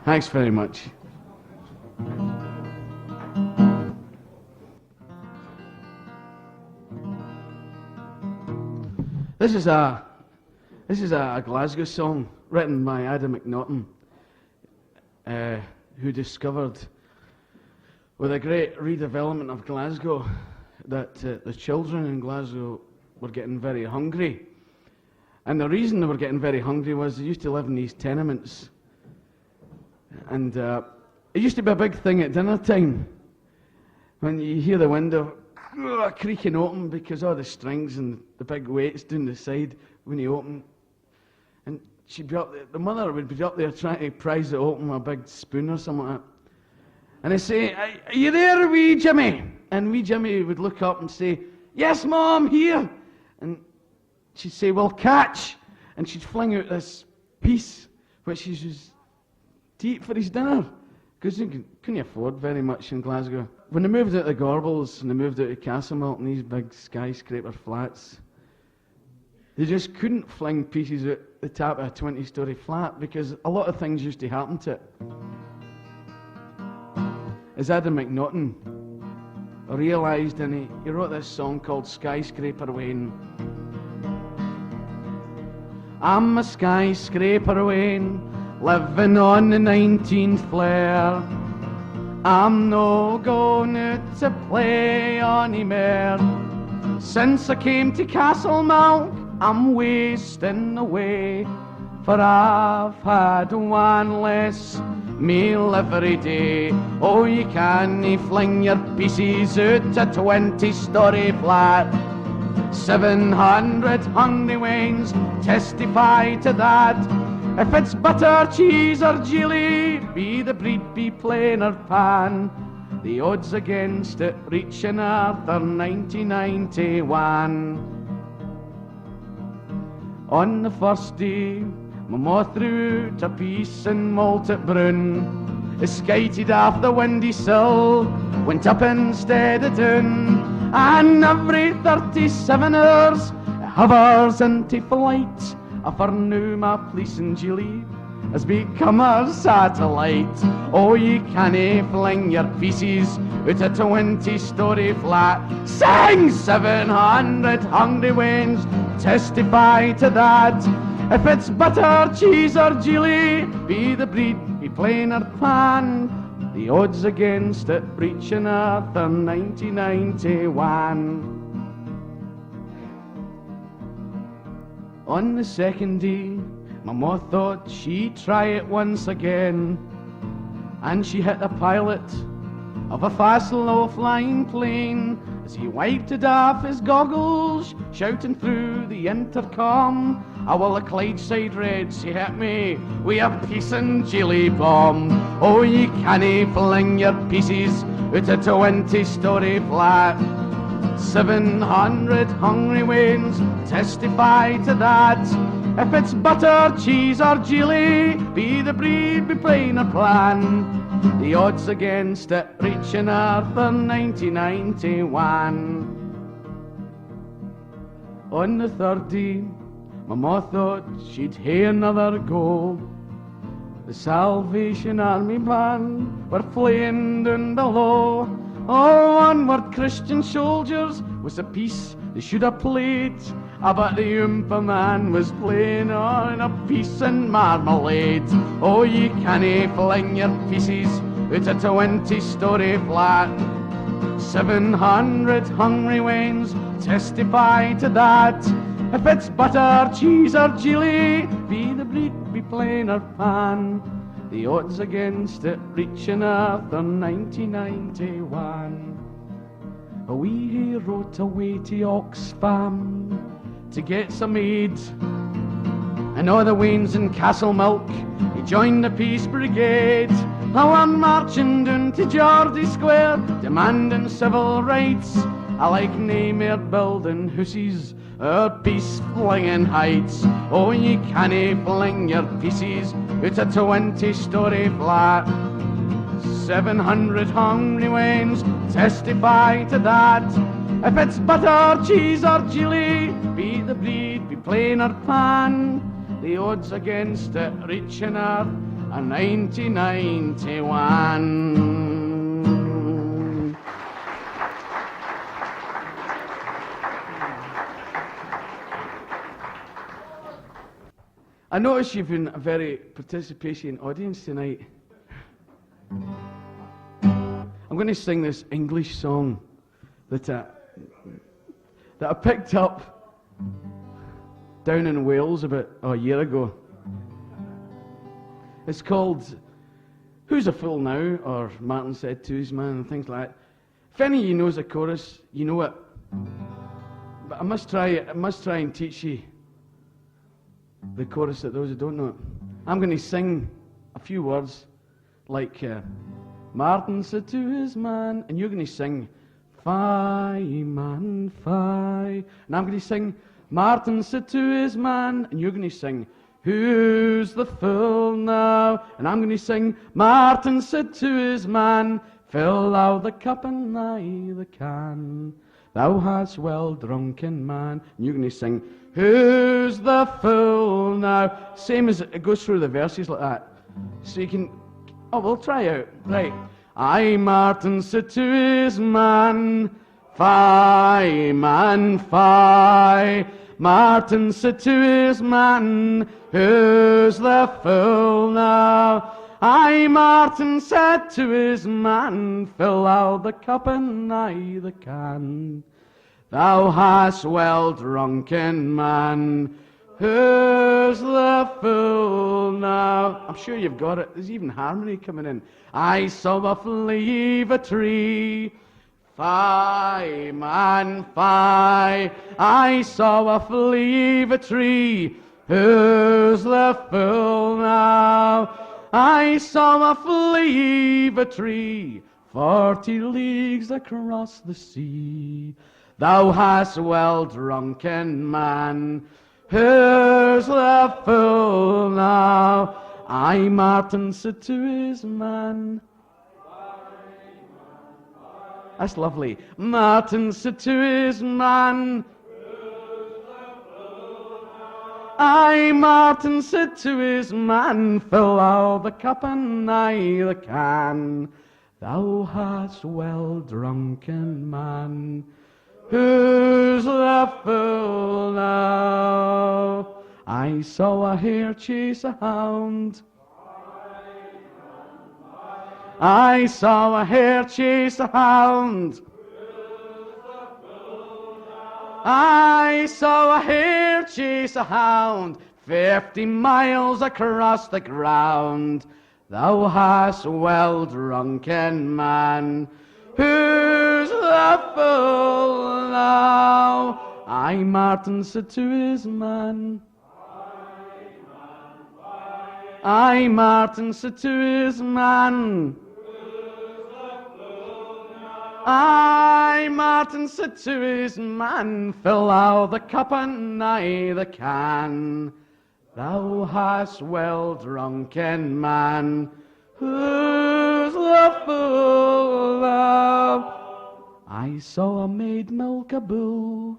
Thanks very much. This is a Glasgow song written by Adam McNaughton, who discovered with a great redevelopment of Glasgow that the children in Glasgow were getting very hungry. And the reason they were getting very hungry was they used to live in these tenements. And it used to be a big thing at dinner time when you hear the window creaking open because all the strings and the big weights down the side when you open. And she'd be up there, the mother would be up there trying to prise it open with a big spoon or something like that. And I'd say, are you there, wee Jimmy? And wee Jimmy would look up and say, yes, Mom, here. And she'd say, well, catch. And she'd fling out this piece which he was to eat for his dinner. Because they couldn't afford very much in Glasgow. When they moved out of Gorbals and they moved out of Castlemilk and these big skyscraper flats, they just couldn't fling pieces out the top of a 20-storey flat because a lot of things used to happen to it. As Adam McNaughton realised, and he wrote this song called Skyscraper Wayne. I'm a skyscraper Wayne, living on the 19th floor. I'm no going out to play anymore. Since I came to Castlemilk, I'm wasting away, for I've had one less meal every day. Oh, you can't fling your pieces out a 20-storey flat. 700 hungry wains testify to that. If it's butter, cheese or jelly, be the breed be plain or pan, the odds against it reaching Arthur 1991. On the first day, my ma threw out a piece and malted brown. It skited off the windy sill, went up instead of down, and every 37 hours it hovers into flight For now my pleasing Julie has become a satellite. Oh, you cannae fling your pieces out a 20-story flat. Sing 700 hungry winds testify to that. If it's butter, cheese or jelly, be the breed, be plain or pan, the odds against it reaching earth are 1991. On the second day, Mama thought she'd try it once again, and she hit the pilot of a fast, low-flying plane as he wiped it off his goggles, shouting through the intercom, "Oh, well, the Clydeside Reds, he hit me with a piece and chili bomb. Oh, you cannae fling your pieces out a 20-story flat. 700 hungry winds testify to that. If it's butter, cheese or jelly, be the breed, be plain or plan, the odds against it reaching earth are 1991. On the third day, Mama thought she'd hear another go. The Salvation Army band were playing down below. Oh, onward Christian soldiers was a piece they should have played. But the Oompa man was playing on a piece and marmalade. Oh, you cannae fling your pieces out a 20-story flat. 700 hungry winds testify to that. If it's butter, cheese or jelly, be the breed, be plain or pan, the odds against it reaching earth are 1991. We rode away to Oxfam to get some aid, and all the wains in Castlemilk, he joined the Peace Brigade. Now I'm marching down to Geordie Square, demanding civil rights. I like nae more building houses or peace-flinging heights. Oh, you cannae fling your pieces out a 20-story flat. 700 hungry winds testify to that. If it's butter, cheese or jelly, be the breed, be plain or pan, the odds against it reaching earth are 1991. I notice you've been a very participation audience tonight. I'm going to sing this English song that I picked up down in Wales about a year ago. It's called Who's a Fool Now? Or Martin Said to His Man, and things like that. If any of you knows the chorus, you know it. But I must try and teach you the chorus that those who don't know it. I'm going to sing a few words like Martin said to his man, and you're going to sing Fie, man, fie. And I'm going to sing Martin said to his man, and you're going to sing Who's the fool now? And I'm going to sing Martin said to his man, Fill thou the cup and I the can. Thou hast well drunken man. And you're going to sing Who's the fool now? Same as it goes through the verses like that. So you can, we'll try out. Right. I, Martin, said to his man, Fie, man, fie. Martin said to his man, Who's the fool now? I, Martin, said to his man, Fill thou the cup and I the can. Thou hast well drunken man. Who's the fool now? I'm sure you've got it. There's even harmony coming in. I saw a leave a tree. Fie, man, fie. I saw a leave a tree. Who's the fool now? I saw a leave a tree 40 leagues across the sea. Thou hast well drunken man. Who's the fool now? I, Martin, said to his man. That's lovely. Martin said to his man. Aye, Martin said to his man, fill out the cup and aye the can. Thou hast well drunken man, who's the fool now? I saw a hare chase a hound. I saw a hare chase a hound. I saw a hare chase a hound 50 miles across the ground. Thou hast well drunken man, who's the fool now? Aye, Martin said to his man. Aye, Martin said to his man. Aye, Martin said to his man, fill out the cup and aye the can. Thou hast well drunken man, who's the fool thou? I saw a maid milk a bull.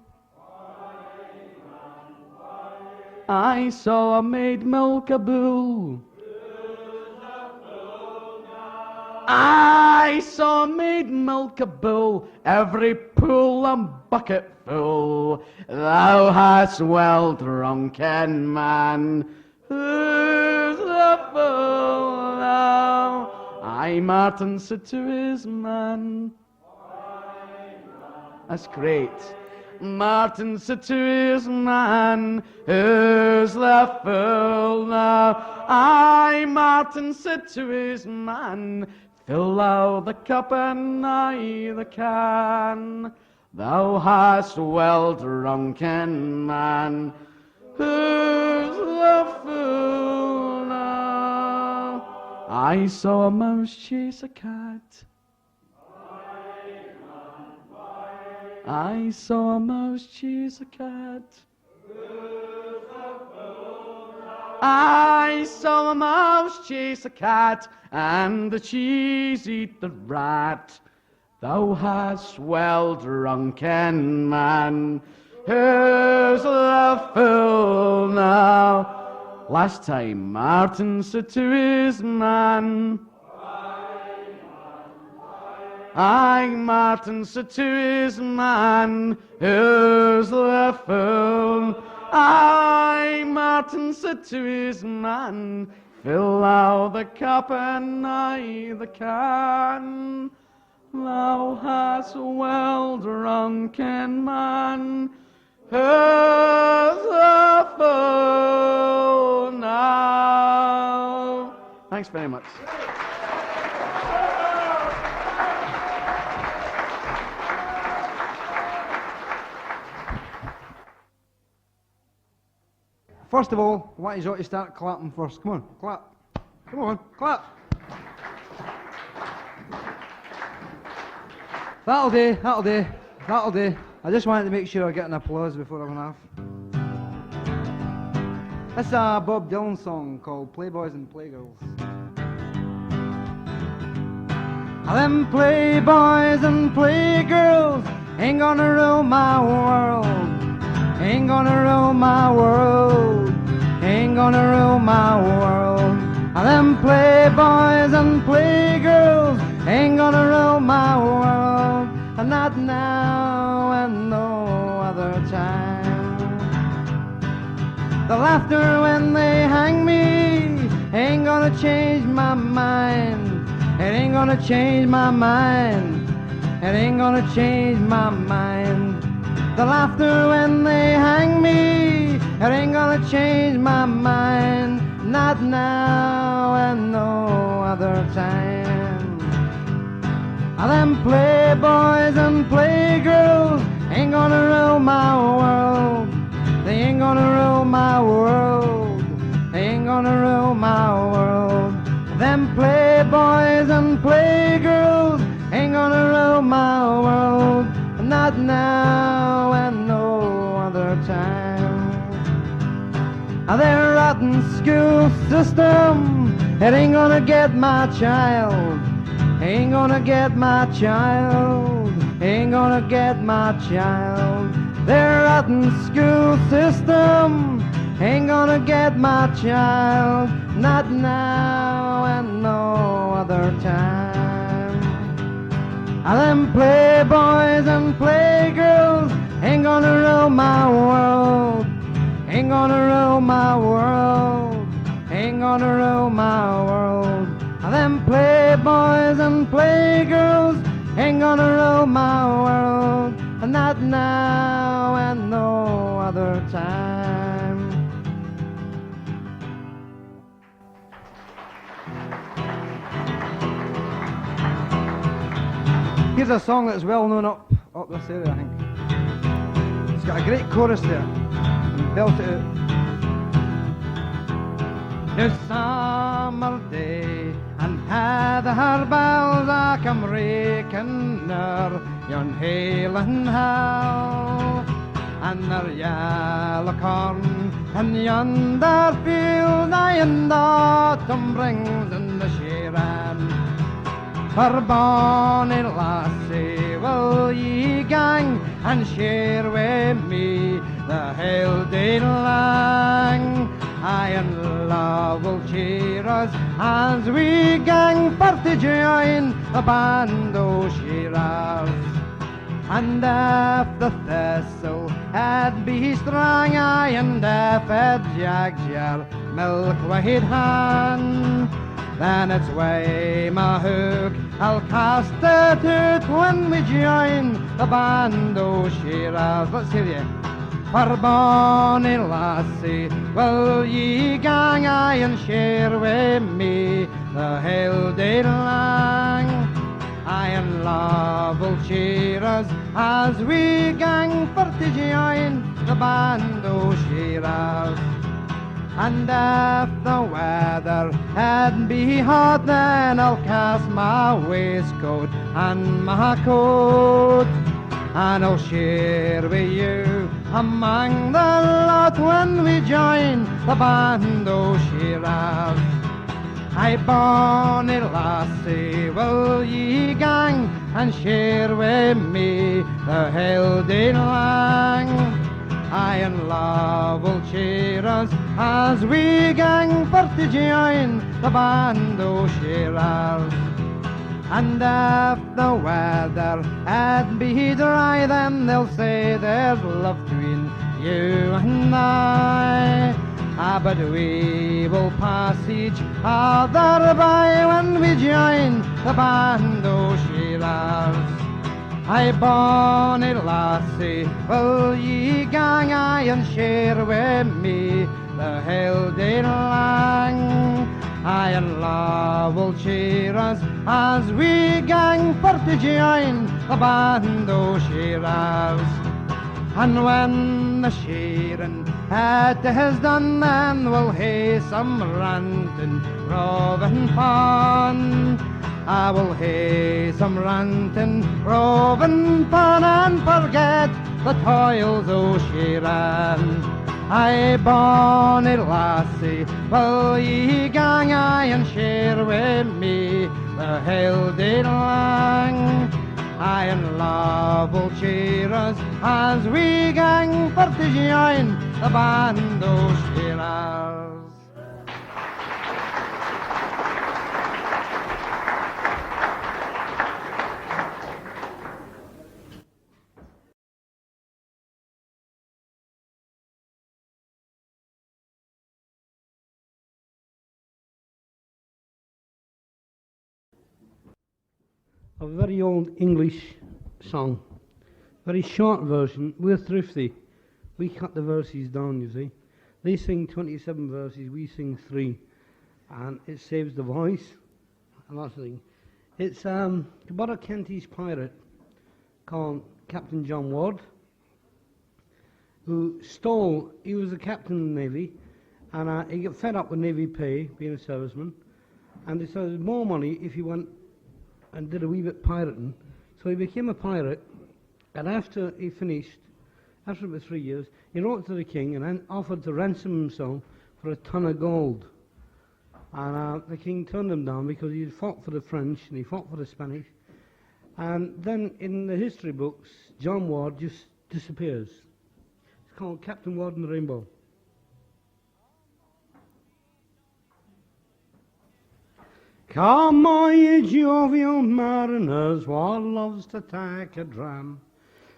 I saw a maid milk a bull. I saw a maid milk a bull, every pool and bucket full. Thou hast well drunken man, who's the fool now? Aye, Martin said to his man. That's great. Martin said to his man, who's the fool now? Aye, Martin said to his man, fill out the cup and aye the can. Thou hast well drunken man, who's the fool now? I saw a mouse chase a cat. I saw a mouse chase a cat. I saw a mouse chase a cat, and the cheese eat the rat. Thou hast well drunken man, who's the fool now? Last time Martin said to his man. Aye, Martin said to his man, who's the fool? Aye, Martin said to his man, fill out the cup and aye the can. Thou hast well drunken man, who's the fool now? Thanks very much. First of all, I want you all to start clapping first. Come on, clap. Come on, clap. That'll do, that'll do, that'll do. I just wanted to make sure I get an applause before I went off. That's a Bob Dylan song called Playboys and Playgirls. Them playboys and playgirls ain't gonna rule my world. Ain't gonna rule my world. Ain't gonna rule my world. Them playboys and playgirls ain't gonna rule my world. And not now and no other time. The laughter when they hang me ain't gonna change my mind. It ain't gonna change my mind. It ain't gonna change my mind. The laughter when they hang me, it ain't gonna change my mind. Not now and no other time. Them playboys and playgirls ain't gonna rule my world. They ain't gonna rule my world. They ain't gonna rule my world. Them playboys and playgirls ain't gonna rule my world. Not now and no other time. Their rotten school system, it ain't gonna get my child. Ain't gonna get my child. Ain't gonna get my child. Their rotten school system, ain't gonna get my child, not now and no other time. And them playboys and playgirls ain't gonna rule my world, ain't gonna rule my world, ain't gonna rule my world. And them playboys and playgirls ain't gonna rule my world, and not now and no other time. Here's a song that's well known up this area, I think. It's got a great chorus there. And belt it out. The summer day and had her bells a come raking near yon Highland Hill, and their yellow corn and yonder field in autumn brings in the shearing. For bonny lassie, will ye gang and share with me the whole day lang? Aye, and love will cheer us as we gang for to join the band o' shearers. And if the thistle had be strong, aye, and if it jags your milk-white hand, then it's way my hook I'll cast it out when we join the band o' shearers. Let's hear you. For bonny lassie, will ye gang aye and share with me the whole day lang? Aye, and love will cheer us as we gang for to join the band o' shearers. And if the weather had be hot, then I'll cast my waistcoat and my coat, and I'll share with you among the lot when we join the band o' shearers. Aye, bonny lassie, will ye gang and share with me the whole day lang? Aye, and love will cheer us as we gang for to join the band o' shearers. And if the weather had be dry, then they'll say there's love between you and I. Ah, but we will pass each other by when we join the band o' shearers. Aye, bonny lassie, will ye gang aye and share with me the whole day lang? Aye, and love will cheer us as we gang for to join the band o' shearers. And when the shearing at is done, then we'll hae some ranting, roving fun. I will hae some ranting, roving fun, and forget the toils o' shearing. Aye, bonny lassie, will ye gang aye and share with me the whole day lang? Aye, and love will cheer us as we gang for to join the band o' shearers. A very old English song, very short version. We're thrifty. We cut the verses down, you see. They sing 27 verses, we sing 3. And it saves the voice and that sort of thing. It's about a Kentish pirate called Captain John Ward, who stole, he was a captain of the Navy, and he got fed up with Navy pay, being a serviceman, and decided more money if he went and did a wee bit pirating. So he became a pirate, and after he finished, after about 3 years, he wrote to the king and then offered to ransom himself for a ton of gold. And the king turned him down because he had fought for the French and he fought for the Spanish. And then in the history books, John Ward just disappears. It's called Captain Ward and the Rainbow. Come, all ye jovial mariners, what loves to take a dram,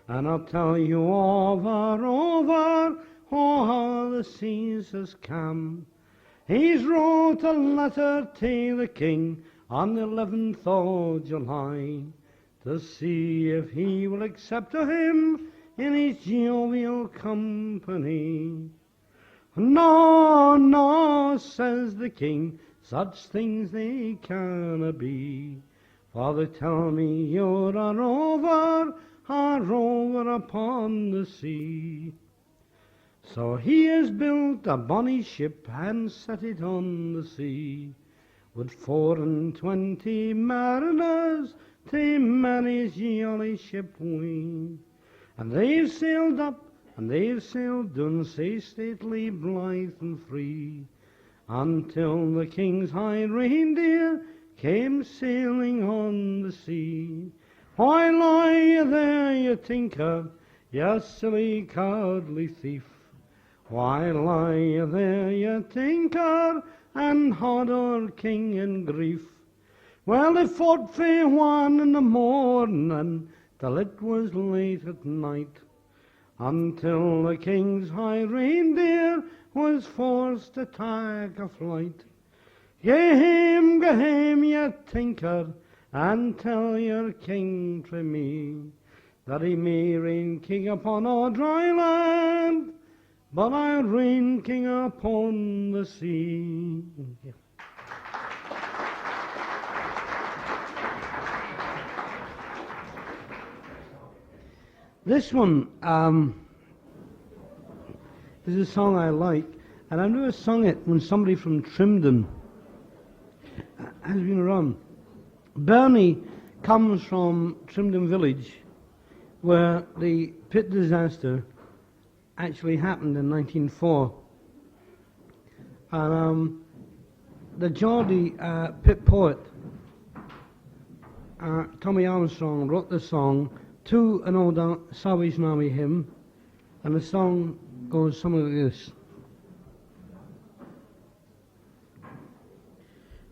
and I'll tell you over, how the seas has come. He's wrote a letter to the king on the 11th of July, to see if he will accept of him in his jovial company. No, no, says the king, such things they cannot be, for they tell me you're a rover upon the sea. So he has built a bonny ship and set it on the sea, with 24 mariners to manage jolly ship we. And they've sailed up and they've sailed down, say stately, blithe and free, until the king's high reindeer came sailing on the sea. Why lie you there, you tinker, you silly cowardly thief? Why lie you there, you tinker, and had our king in grief? Well, they fought for 1 in the morning till it was late at night, until the king's high reindeer was forced to take a flight. Go home, you tinker, and tell your king to me that he may reign king upon our dry land, but I'll reign king upon the sea. This one is a song I like, and I've never sung it when somebody from Trimdon has been around. Bernie comes from Trimdon village, where the pit disaster actually happened in 1904. And the Geordie pit poet, Tommy Armstrong, wrote the song to an old Salvation Army hymn, and the song goes something like this.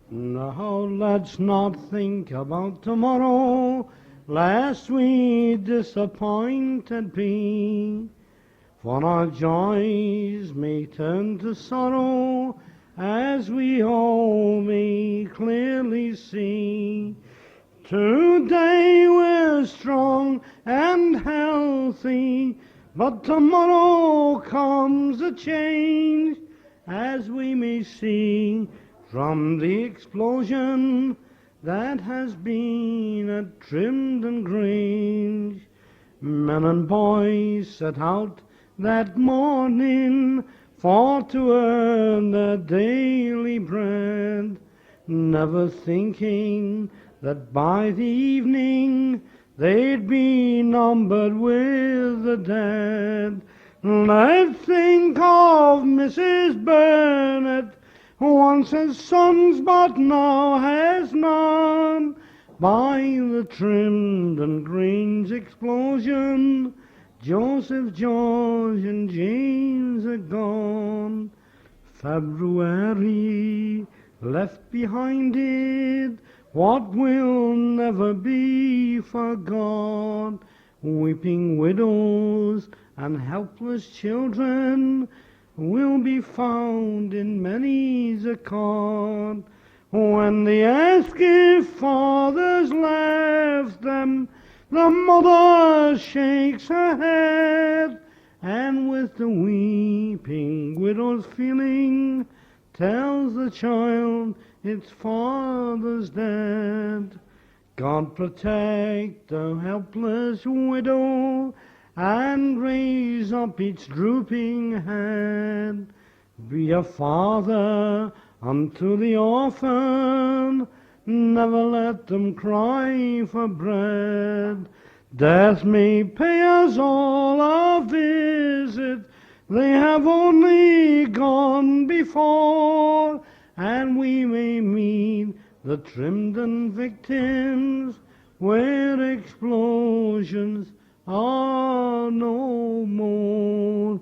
Now let's not think about tomorrow, lest we disappointed be, for our joys may turn to sorrow, as we all may clearly see. Today we're strong and healthy, but tomorrow comes a change, as we may see from the explosion that has been at Trimdon Grange. Men and boys set out that morning for to earn their daily bread, never thinking that by the evening they'd be numbered with the dead. Let's think of Mrs. Burnett, who once had sons but now has none. By the Trimdon Grange explosion, Joseph, George and James are gone. February left behind it what will never be forgot. Weeping widows and helpless children will be found in many's a cot. When they ask if fathers left them, the mother shakes her head, and with the weeping widow's feeling, tells the child its father's dead. God protect the helpless widow, and raise up its drooping head. Be a father unto the orphan, never let them cry for bread. Death may pay us all a visit, they have only gone before, and we may meet the Trimdon victims where explosions are no more.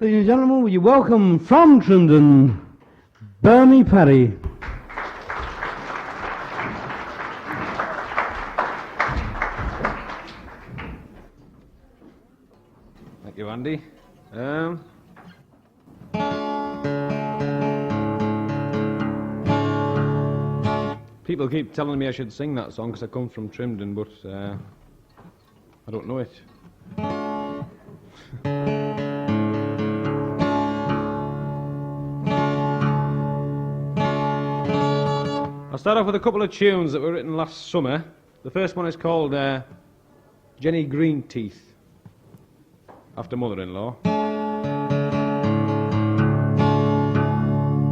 Ladies and gentlemen, will you welcome from Trimdon, Bernie Parry. Thank you, Andy. People keep telling me I should sing that song because I come from Trimdon, but I don't know it. I'll start off with a couple of tunes that were written last summer. The first one is called Jenny Greenteeth, after mother-in-law.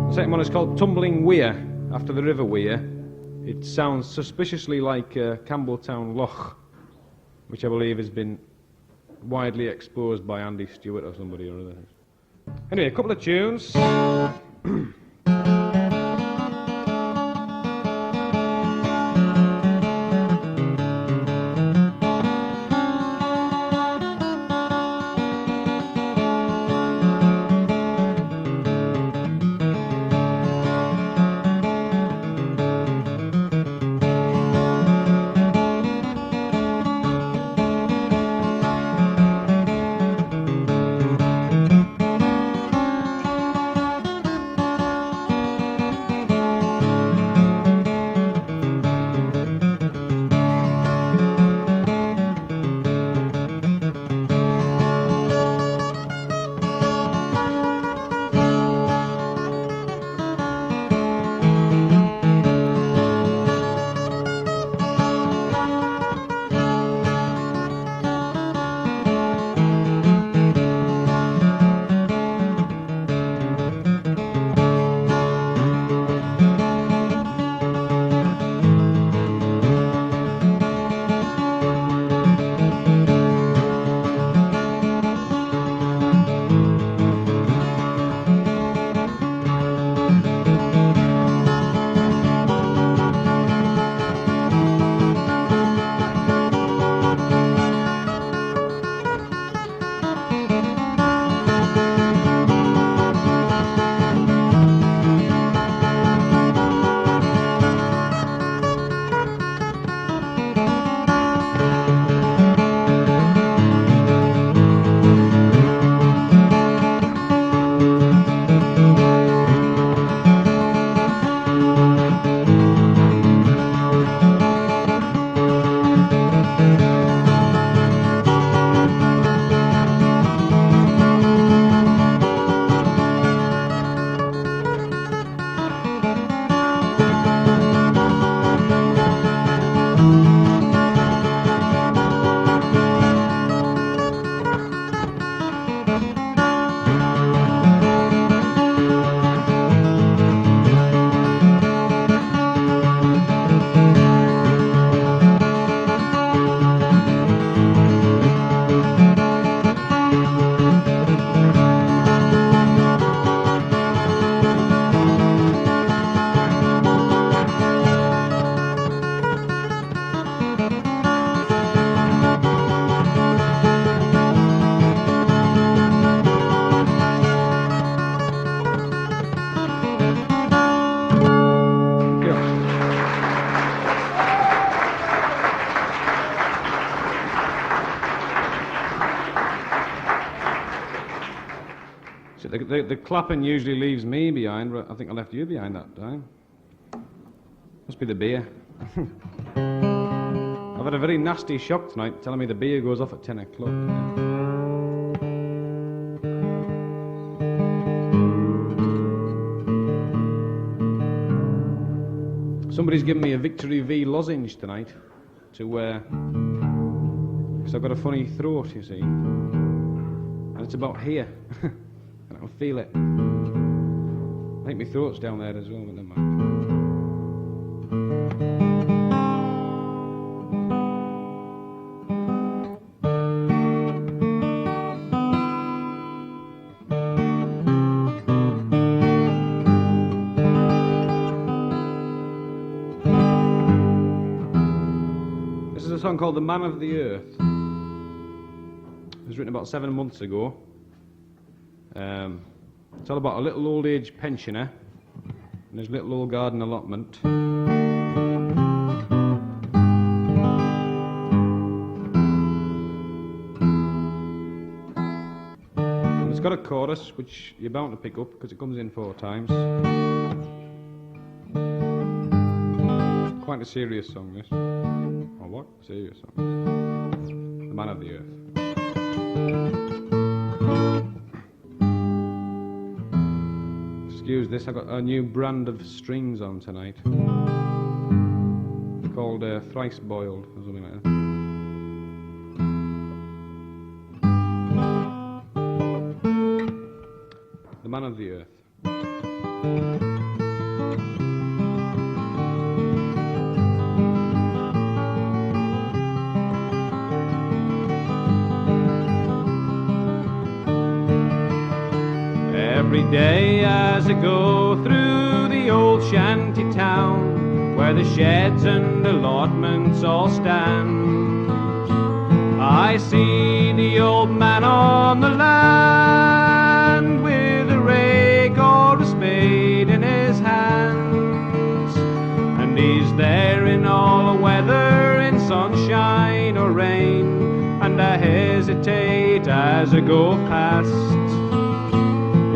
The second one is called Tumbling Weir, after the River Weir. It sounds suspiciously like Campbelltown Loch, which I believe has been widely exposed by Andy Stewart or somebody or other. Anyway, a couple of tunes. So the clapping usually leaves me behind, but I think I left you behind that time. Must be the beer. I've had a very nasty shock tonight, telling me the beer goes off at 10 o'clock. Somebody's given me a Victory V lozenge tonight to wear, because I've got a funny throat, you see. And it's about here. And I can feel it. I think my throat's down there as well, but never mind. This is a song called The Man of the Earth. It was written about 7 months ago. It's all about a little old age pensioner and his little old garden allotment. And it's got a chorus which you're bound to pick up because it comes in 4 times. Quite a serious song, this. Or what? Serious song. The Man of the Earth. Excuse this, I've got a new brand of strings on tonight. Called Thrice Boiled, or something like that. The Man of the Earth. Every day as I go through the old shanty town, where the sheds and allotments all stand, I see the old man on the land with a rake or a spade in his hands, and he's there in all weather, in sunshine or rain, and I hesitate as I go past.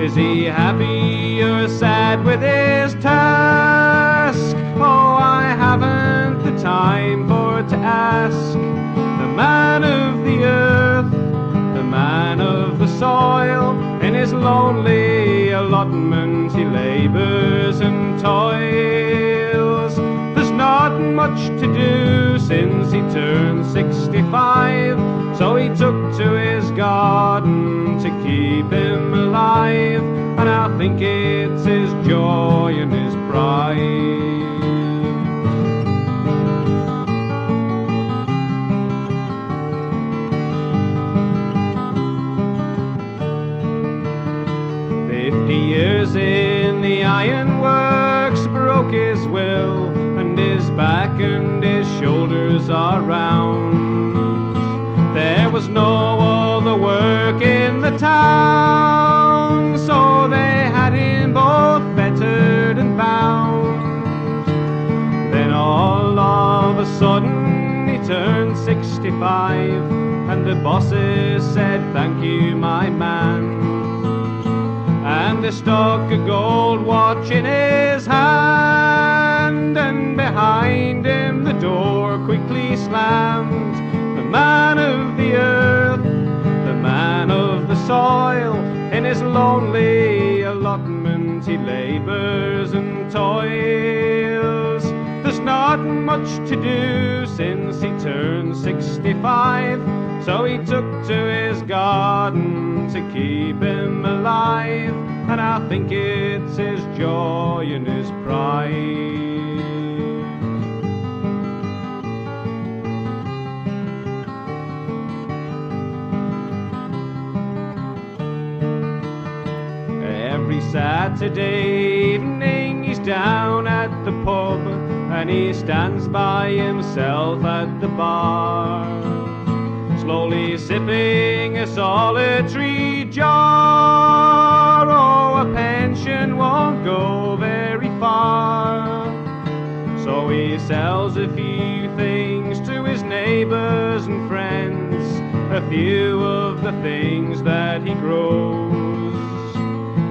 Is he happy or sad with his task? Oh, I haven't the time for to ask. The man of the earth, the man of the soil, in his lonely allotment he labours and toils. There's not much to do since he turned 65, so he took to his garden to keep him alive, and I think it's his joy and his pride. 50 years in the ironworks broke his will, and his back and his shoulders are round. There was no other work in the town, so they had him both fettered and bound. Then all of a sudden he turned 65, and the bosses said, "Thank you, my man." And they stuck a gold watch in his hand, and behind him the door quickly slammed. The man of the earth, the man of the soil, in his lonely allotment he labours and toils. There's not much to do since he turned 65, so he took to his garden to keep him alive, and I think it's his joy and his pride. Every Saturday evening he's down at the pub, and he stands by himself at the bar, slowly sipping a solitary jar. Oh, a pension won't go very far, so he sells a few things to his neighbours and friends, a few of the things that he grows.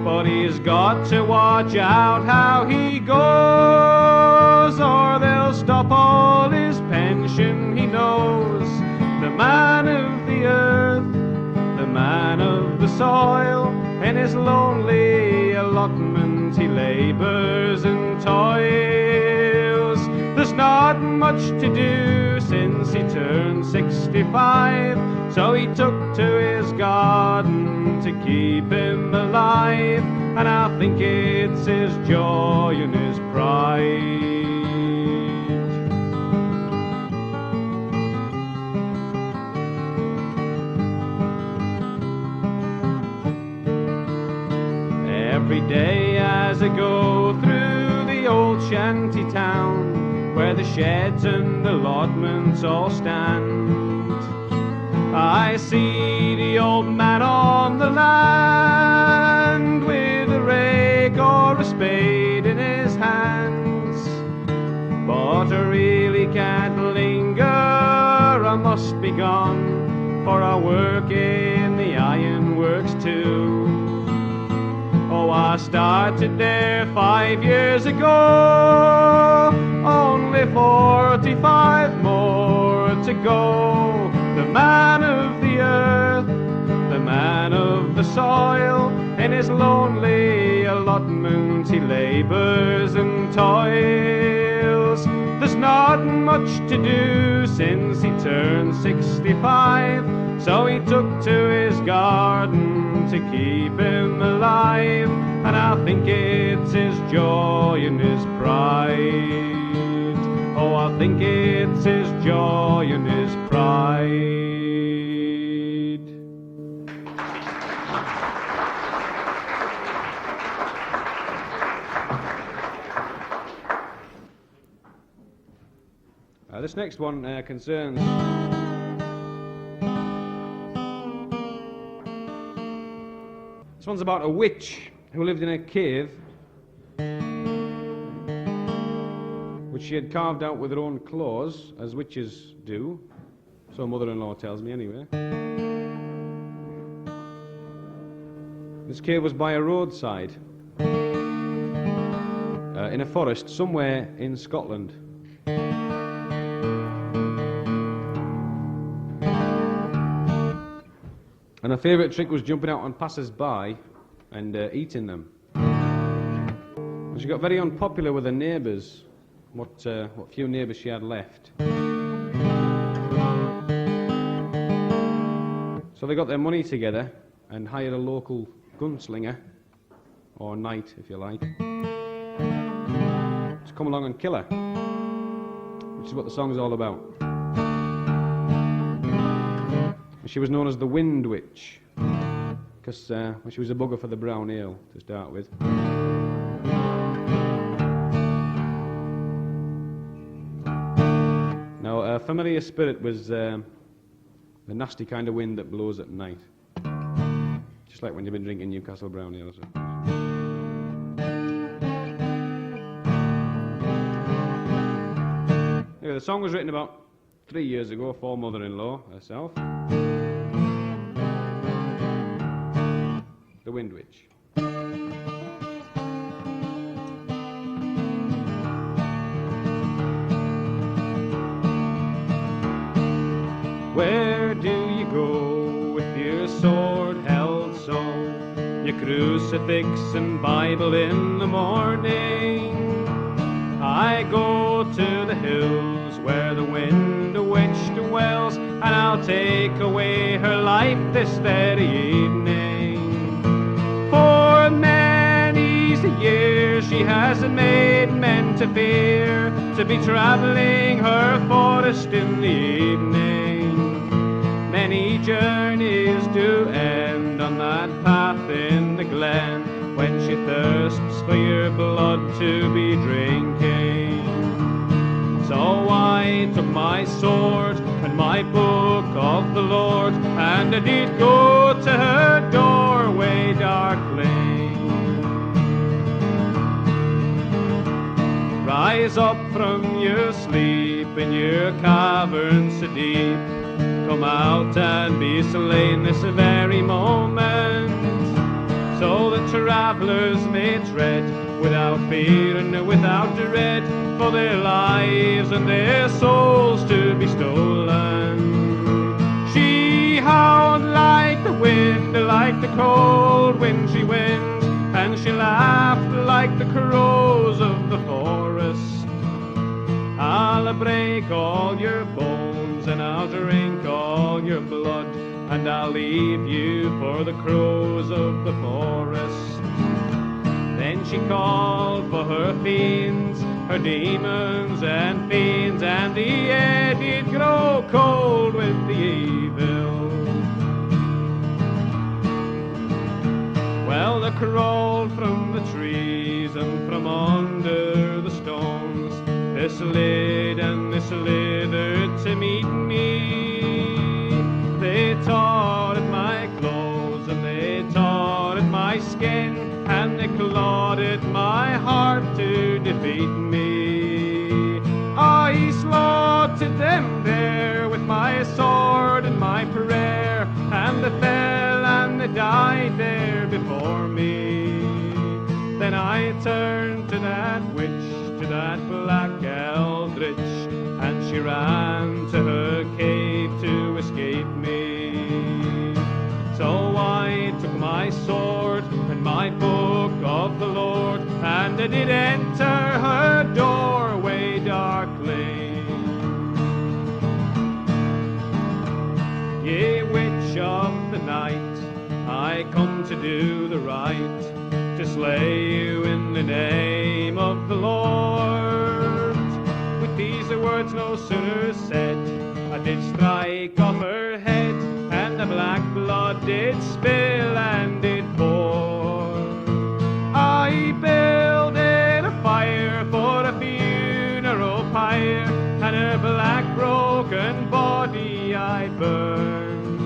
But he's got to watch out how he goes, or they'll stop all his pension, he knows. The man of the earth, the man of the soil, in his lonely allotment he labours and toils. There's not much to do since he turned 65, so he took to his garden to keep him alive, and I think it's his joy and his pride. Every day as I go through the old shanty town, where the sheds and allotments all stand, I see the old man on the land the spade in his hands. But I really can't linger, I must be gone, for I work in the ironworks too. Oh, I started there 5 years ago, only 45 more to go. The man of the earth, the man of the soil, in his lonely allotment he labours and toils. There's not much to do since he turned 65, so he took to his garden to keep him alive, and I think it's his joy and his pride. Oh, I think it's his joy and his pride. This next one concerns this one's about a witch who lived in a cave which she had carved out with her own claws, as witches do, so mother-in-law tells me anyway. This cave was by a roadside in a forest somewhere in Scotland. And her favourite trick was jumping out on passers-by and eating them. And she got very unpopular with her neighbours, what few neighbours she had left. So they got their money together and hired a local gunslinger, or knight if you like, to come along and kill her, which is what the song's all about. She was known as the Wind Witch, because she was a bugger for the brown ale to start with. Now, a familiar spirit was the nasty kind of wind that blows at night, just like when you've been drinking Newcastle brown ale. So. Anyway, the song was written about 3 years ago for mother-in-law herself. The Wind Witch. Where do you go with your sword held so, your crucifix and Bible in the morning? I go to the hills where the Wind Witch dwells, and I'll take away her life this very evening. For many's the year she has made men to fear, to be travelling her forest in the evening. Many journeys do end on that path in the glen, when she thirsts for your blood to be drinking. So I took my sword and my book of the Lord, and I did go to her doorway darkly. Rise up from your sleep in your caverns so deep, come out and be slain this very moment, so that travellers may tread without fear and without dread, for their lives and their souls to be stolen. She howled like the wind, like the cold wind she went, and she laughed like the crows of the forest. I'll break all your bones and I'll drink all your blood, and I'll leave you for the crows of the forest. Then she called for her fiends, her demons and fiends, and the air did grow cold with the evil. Well, they crawled from the trees and from under the stones, they slid and they slithered to meet me. They tore at my clothes and they tore at my skin, and they clawed at my beat me. I slaughtered them there with my sword and my prayer, and they fell and they died there before me. Then I turned to that witch, to that black eldritch, and she ran to her cave to escape me. So I took my sword and my book of the Lord, and I did enter her doorway darkly. Yea, witch of the night, I come to do the right, to slay you in the name of the Lord. With these words no sooner said, I did strike off her head, and the black blood did spill and did pour. I builded a fire for a funeral pyre, and her black broken body I burned.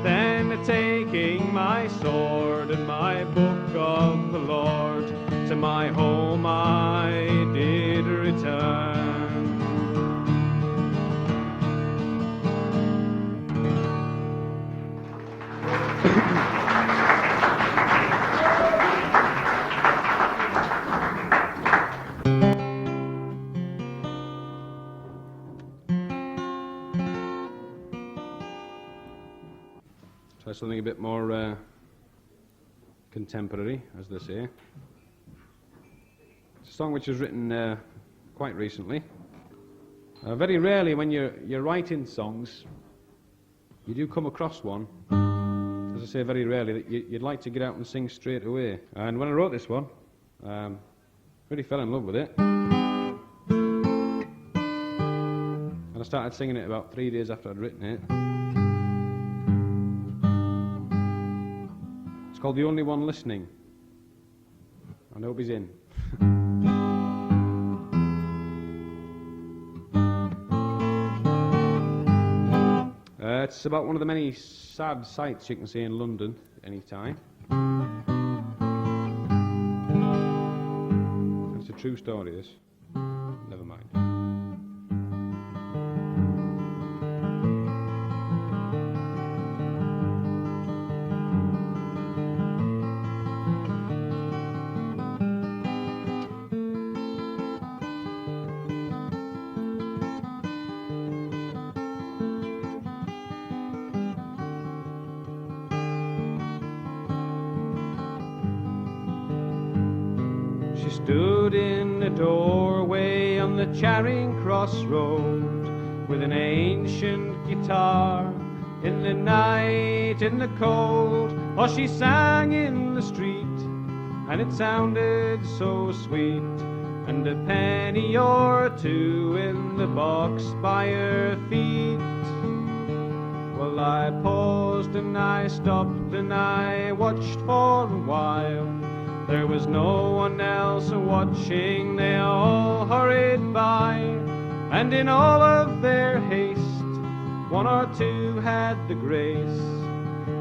Then taking my sword and my book of the Lord, to my home I did return. Try something a bit more contemporary, as they say. It's a song which was written quite recently. Very rarely when you're writing songs, you do come across one, as I say, very rarely, that you'd like to get out and sing straight away. And when I wrote this one, really fell in love with it. And I started singing it about 3 days after I'd written it. It's called The Only One Listening. I hope he's in. It's about one of the many sad sights you can see in London at any time. It's a true story, this. Never mind. Stood in a doorway on the Charing Cross Road with an ancient guitar in the night, in the cold. Oh, she sang in the street and it sounded so sweet, and a penny or two in the box by her feet. Well, I paused and I stopped and I watched for a while. There was no one else watching, they all hurried by, and in all of their haste, one or two had the grace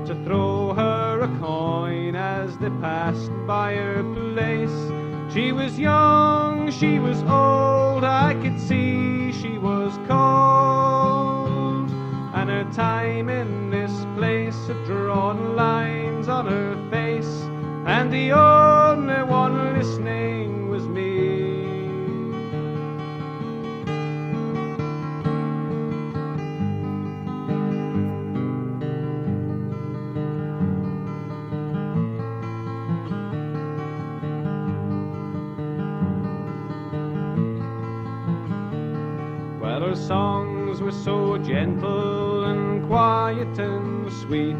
to throw her a coin as they passed by her place. She was young, she was old, I could see she was cold, and her time in this place had drawn lines on her face, and the only one listening was me. Well, her songs were so gentle and quiet and sweet,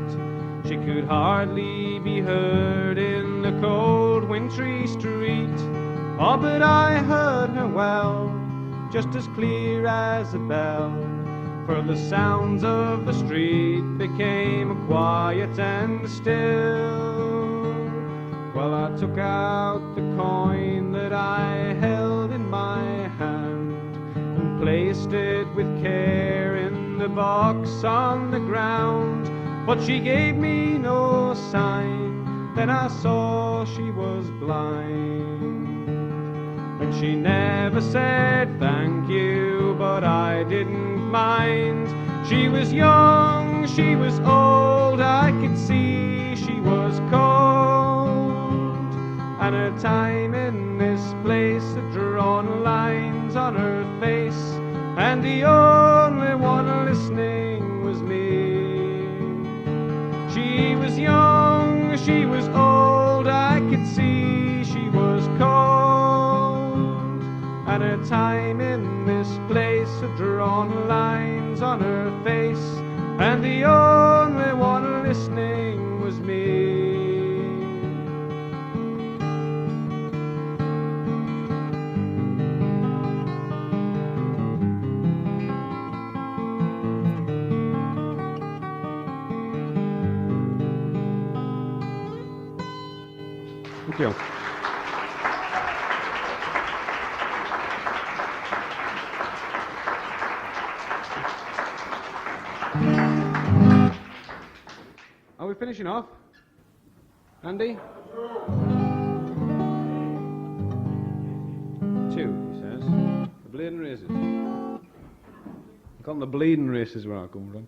she could hardly be heard in the cold wintry street. Oh, but I heard her well, just as clear as a bell, for the sounds of the street became quiet and still. Well, I took out the coin that I held in my hand and placed it with care in the box on the ground. But she gave me no sign, then I saw she was blind. and she never said thank you, but I didn't mind. She was young, she was old, I could see she was cold, and her time in this place had drawn lines on her face, and the only one listening was me. She was young, she was old, I could see she was cold, and her time in this place had drawn lines on her face, and the only one listening was me. Thank you. Are we finishing off? Andy? 2, he says. The bleeding races. I call them the bleeding races where I come from.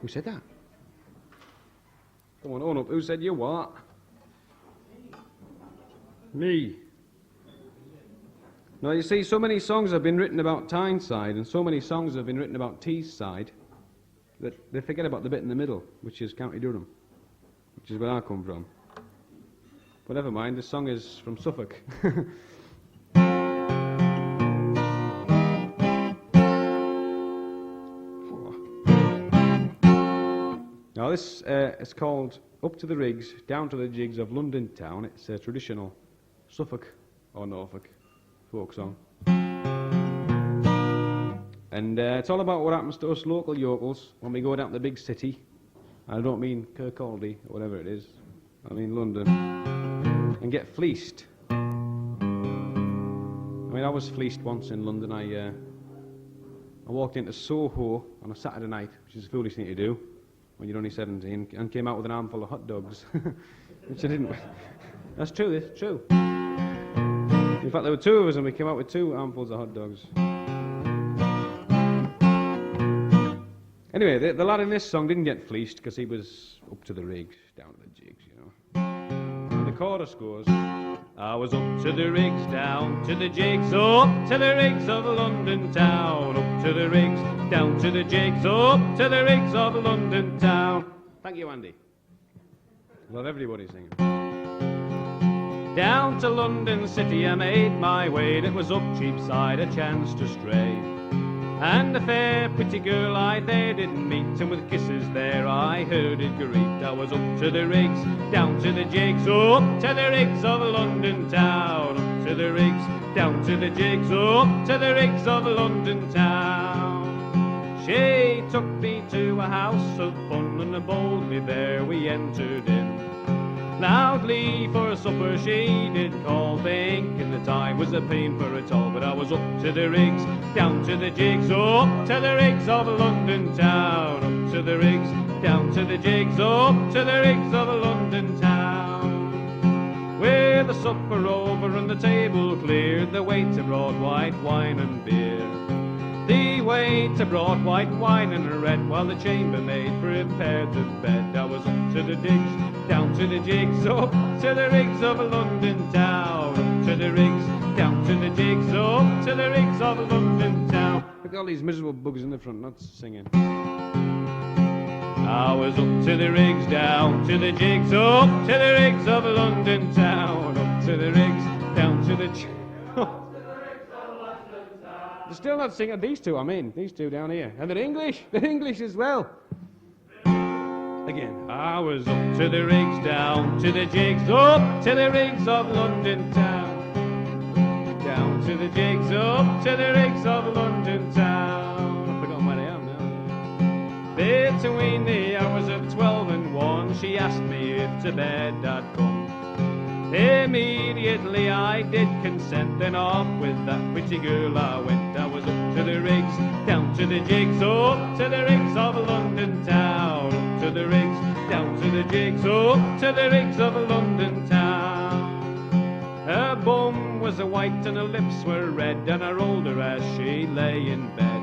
Who said that? Come on, own up. Who said you what? Me. Now, you see, so many songs have been written about Tyneside, and so many songs have been written about Teesside, that they forget about the bit in the middle, which is County Durham, which is where I come from. But never mind, this song is from Suffolk. Now this is called Up to the Rigs, Down to the Jigs of London Town. It's a traditional Suffolk or Norfolk folk song. And it's all about what happens to us local yokels when we go down to the big city. I don't mean Kirkcaldy or whatever it is. I mean London. And get fleeced. I mean, I was fleeced once in London. I walked into Soho on a Saturday night, which is a foolish thing to do when you're only 17, and came out with an armful of hot dogs, which I didn't. That's true, it's true. In fact, there were 2 of us and we came out with 2 armfuls of hot dogs. Anyway, the lad in this song didn't get fleeced because he was up to the rigs, down to the jigs, you know. And the chorus goes, I was up to the rigs, down to the jigs, up to the rigs of London town, up to the rigs, down to the jigs, up to the rigs of London town. Thank you, Andy. Love everybody singing. Down to London City I made my way, and it was up Cheapside a chance to stray. And a fair pretty girl I there did meet, and with kisses there I heard it greet. I was up to the rigs, down to the jigs, up to the rigs of London town, up to the rigs, down to the jigs, up to the rigs of London town. She took me to a house of fun, and boldly there we entered in. Loudly for supper she did call, thinking the time was a pain for it all. But I was up to the rigs, down to the jigs, up to the rigs of London town, up to the rigs, down to the jigs, up to the rigs of London town. With the supper over and the table cleared, the waiter brought white wine and beer. The waiter brought white wine and red, while the chambermaid prepared the bed. I was up to the digs, down to the jigs, up to the rigs of London town, up to the rigs, down to the jigs, up to the rigs of London town. Look at all these miserable bugs in the front, not singing. I was up to the rigs, down to the jigs, up to the rigs of London town, up to the rigs, down to the jigs. They're still not singing. These 2, I mean, these 2 down here. And they're English as well. Again. I was up to the rigs, down to the jigs, up to the rigs of London town. Down to the jigs, up to the rigs of London town. I've forgotten where I am now. Between the hours of 12 and 1, she asked me if to bed I'd come. Immediately I did consent, then off with that pretty girl I went. I was up to the rigs, down to the jigs, up to the rigs of London town, up to the rigs, down to the jigs, up to the rigs of London town. were white and her lips were red, and I rolled her as she lay in bed.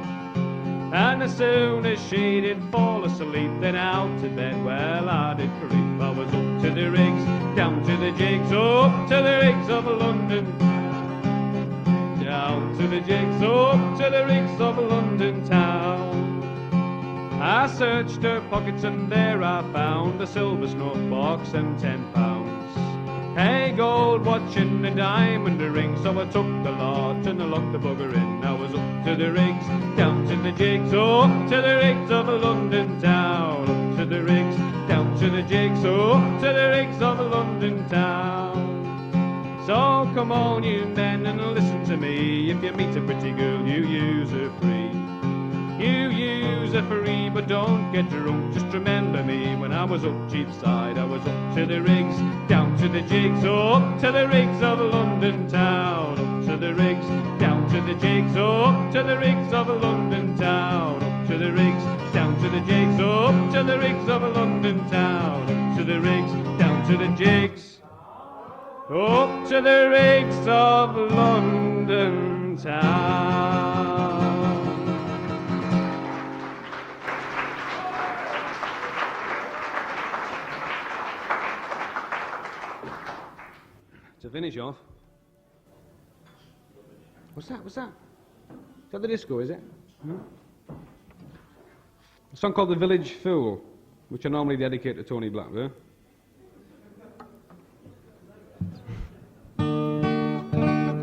And as soon as she did fall asleep, then out to bed, well, I did creep. I was up to the rigs, down to the jigs, up to the rigs of London. Down to the jigs, up to the rigs of London town. I searched her pockets and there I found a silver snuff box and £10. Hey, gold watch and a diamond ring, so I took the lot and I locked the bugger in. I was up to the rigs, down to the jigs, up to the rigs of London town. Up to the rigs, down to the jigs, up to the rigs of London town. So come on you men and listen to me, if you meet a pretty girl you use her free. You use her free but don't get drunk, just remember me when I was up Cheapside. I was up to the rigs, down to the jigs, up to the rigs of London town. Up to the rigs, down to the jigs, up to the rigs of London town. Up to the rigs, down to the jigs, up to the rigs of London town. Up to the rigs, down to the jigs, up to the rigs of London town. To finish off, what's that? Is that the disco, is it? A song called The Village Fool, which I normally dedicate to Tony Blackburn.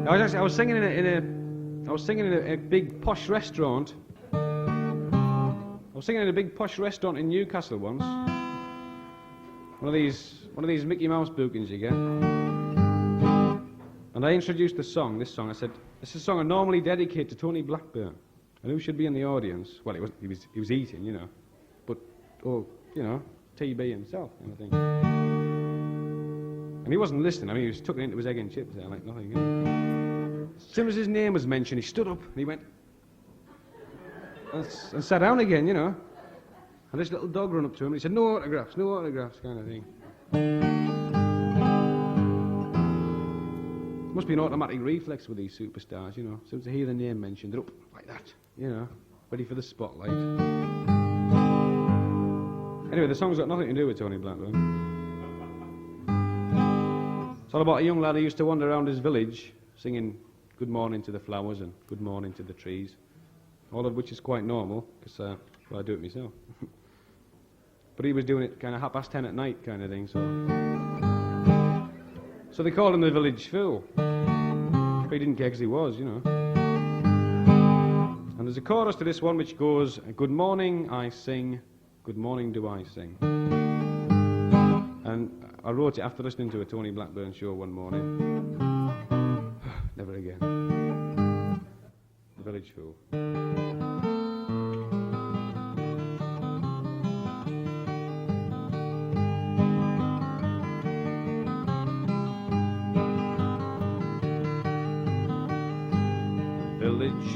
I was singing in a big posh restaurant. I was singing in a big posh restaurant in Newcastle once. One of these Mickey Mouse bookings you get. And I introduced this song. I said, this is a song I normally dedicate to Tony Blackburn. And who should be in the audience? Well, he was eating, you know. But, TB himself, kind of thing. And he wasn't listening. I mean, he was tucking into his egg and chips there like nothing. You know? As soon as his name was mentioned, he stood up and he went and sat down again, you know. And this little dog ran up to him and he said, no autographs, kind of thing. Must be an automatic reflex with these superstars, you know. As soon as they hear the name mentioned, they're up like that, you know, ready for the spotlight. Anyway, the song's got nothing to do with Tony Blackburn. It's all about a young lad who used to wander around his village singing good morning to the flowers and good morning to the trees, all of which is quite normal, because I do it myself. But he was doing it kind of 10:30 at night kind of thing, so they called him the Village Fool. But he didn't care because he was, you know. And there's a chorus to this one which goes, good morning I sing, good morning do I sing. And I wrote it after listening to a Tony Blackburn show one morning. Never again. The Village Fool.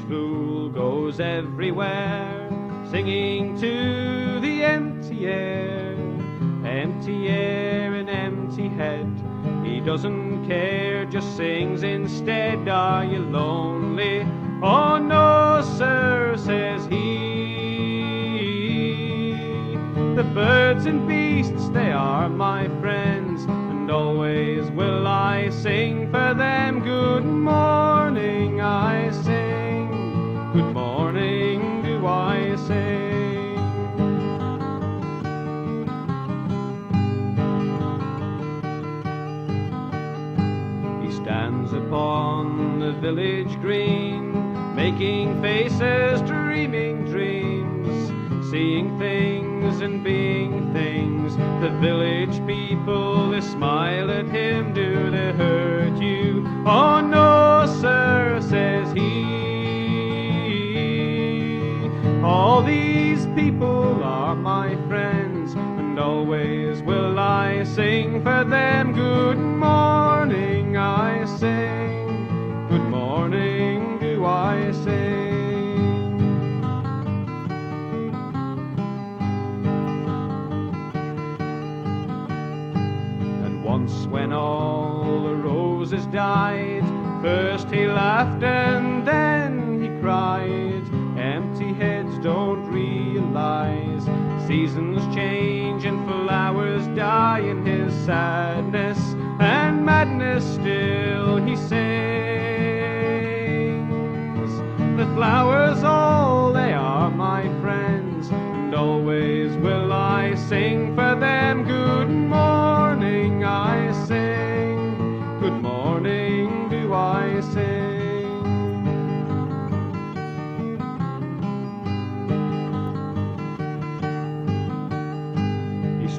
Fool goes everywhere, singing to the empty air and empty head. He doesn't care, just sings instead. Are you lonely? Oh no, sir, says he. The birds and beasts, they are my friends, and always will I sing for them. Good morning, I sing. Good morning, do I sing. He stands upon the village green, making faces, dreaming dreams, seeing things and being things. The village people, they smile at him. Do they hurt you? Oh no, sir, says he. All these people are my friends, and always will I sing for them. Good morning, I sing. Good morning, do I sing. And once when all the roses died, First he laughed and then he cried. Empty heads don't realize seasons change and flowers die in his sadness and madness. Still he sings. The flowers all they are my friends, and always will I sing for them. Good morning I sing, good morning do I sing.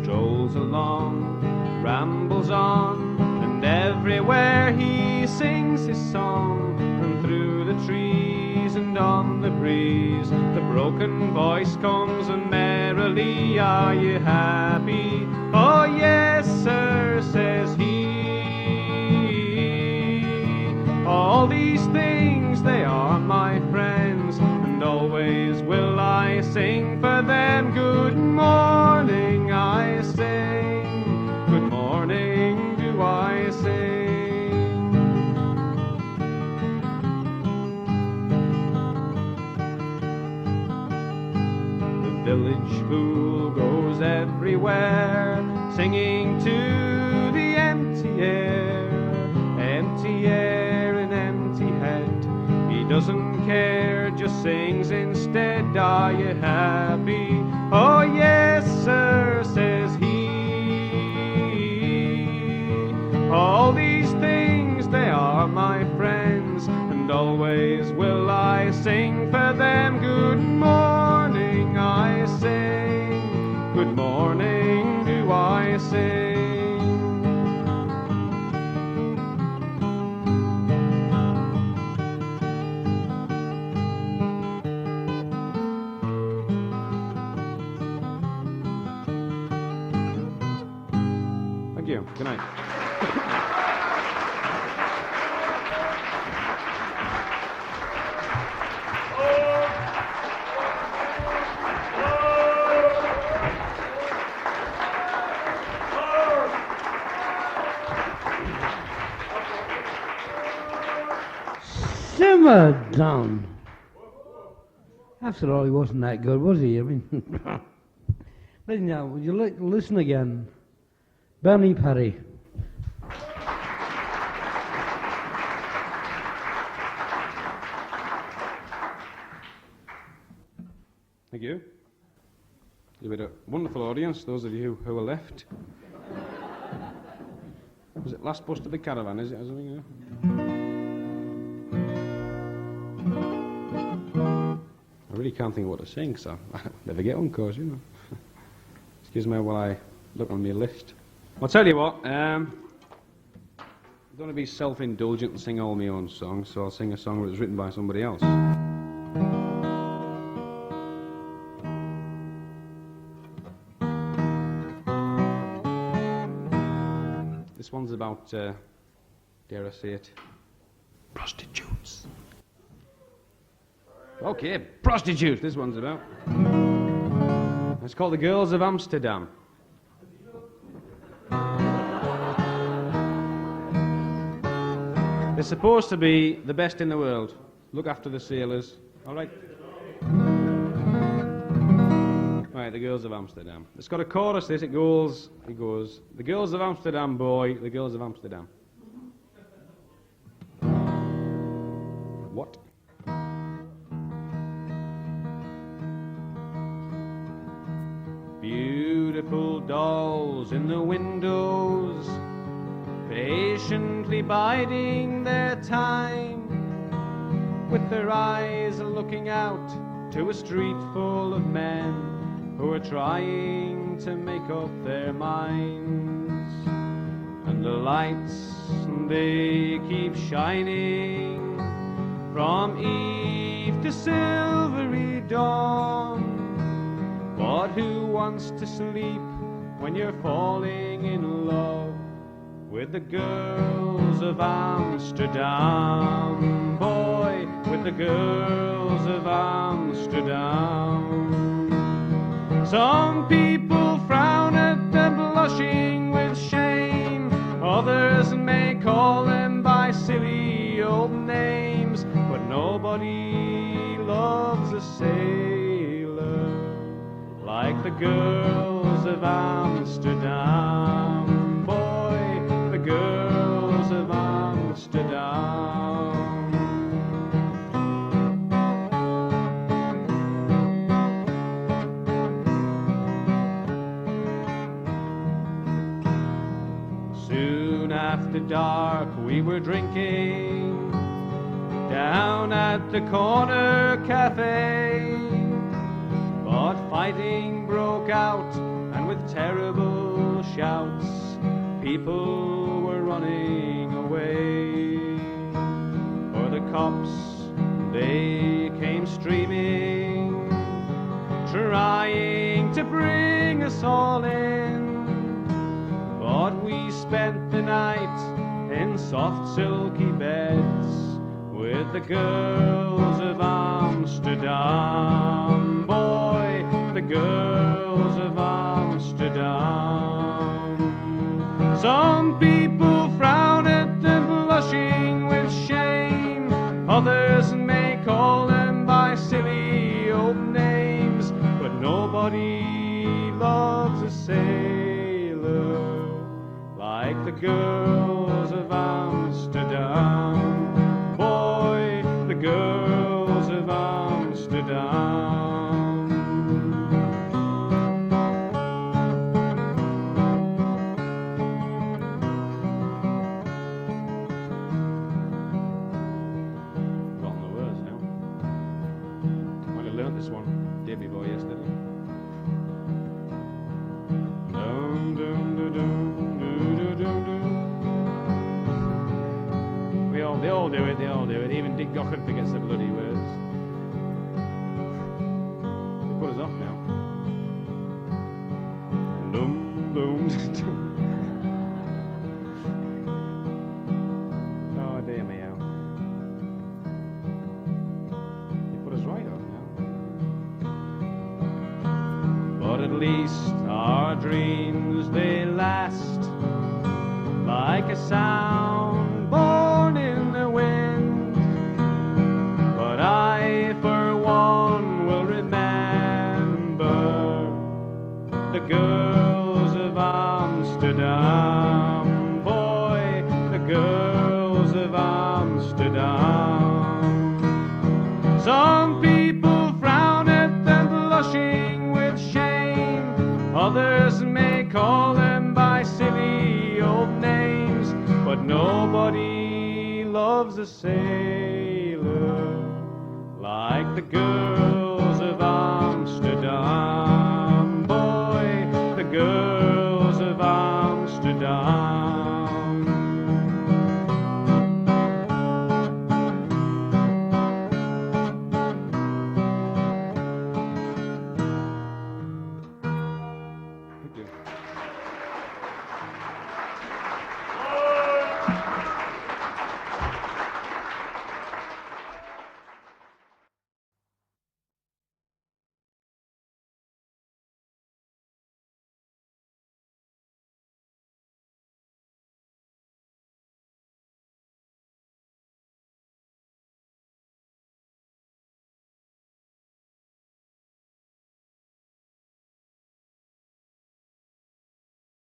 Strolls along, rambles on, and everywhere he sings his song. And through the trees and on the breeze, the broken voice comes and merrily, are you happy? Oh yes, sir, says he. All these things, they are my friends, and always will I sing for them. Good morning I sing, good morning do I sing. The village fool goes everywhere, singing to the empty air and empty head. He doesn't care, just sings instead. Are you happy? Oh yes, sir, says he. All these things, they are my friends, and always will I sing for them. Good morning I sing, good morning do I sing. Good night. Simmer down. After all, he wasn't that good, was he? I mean, listen now, would you listen again? Bernie Parry. Thank you. You've had a wonderful audience, those of you who are left. Was it last bus to the caravan, is it, or something? Yeah? I really can't think of what to sing, so I never get on course, you know. Excuse me while I look on my list. I'll tell you what, I don't want to be self-indulgent and sing all my own songs, so I'll sing a song that was written by somebody else. This one's about, dare I say it, prostitutes. Okay, prostitutes, this one's about. It's called The Girls of Amsterdam. They're supposed to be the best in the world. Look after the sailors. All right? Right, the Girls of Amsterdam. It's got a chorus, this. It goes, the girls of Amsterdam, boy, the girls of Amsterdam. What? Beautiful dolls in the windows, patiently biding their time, with their eyes looking out to a street full of men who are trying to make up their minds. And the lights, they keep shining from eve to silvery dawn. But who wants to sleep when you're falling in love with the girls of Amsterdam, boy, with the girls of Amsterdam? Some people frown at them blushing with shame, others may call them by silly old old names, but nobody loves a sailor like the girls of Amsterdam. Boy, the girls of Amsterdam. Soon after dark we were drinking down at the corner cafe, but fighting broke out, and with terrible shouts people were running away. For the cops, they came streaming, trying to bring us all in. But we spent the night in soft silky beds with the girls of Amsterdam. Boy, the girls of Amsterdam. Some people frown at them blushing with shame, others may call them by silly old names, but nobody loves a sailor like the girls of Amsterdam. Boy, the girls of Amsterdam. Forgotten the words now. Might have learnt this one day before yesterday. Dum dum dum dum. They all do it. Even Dick Gochard forgets the bloody words. They put us off now. Dum dum dum. Oh dear me, how. They put us right off now. But at least our dreams, they last like a sound born in the wind. But I, for one, will remember the girls of Amsterdam. Boy, the girls of Amsterdam. Some people frown at them blushing with shame, others may call them by silly old names, but nobody loves a sailor like the girls of Amsterdam.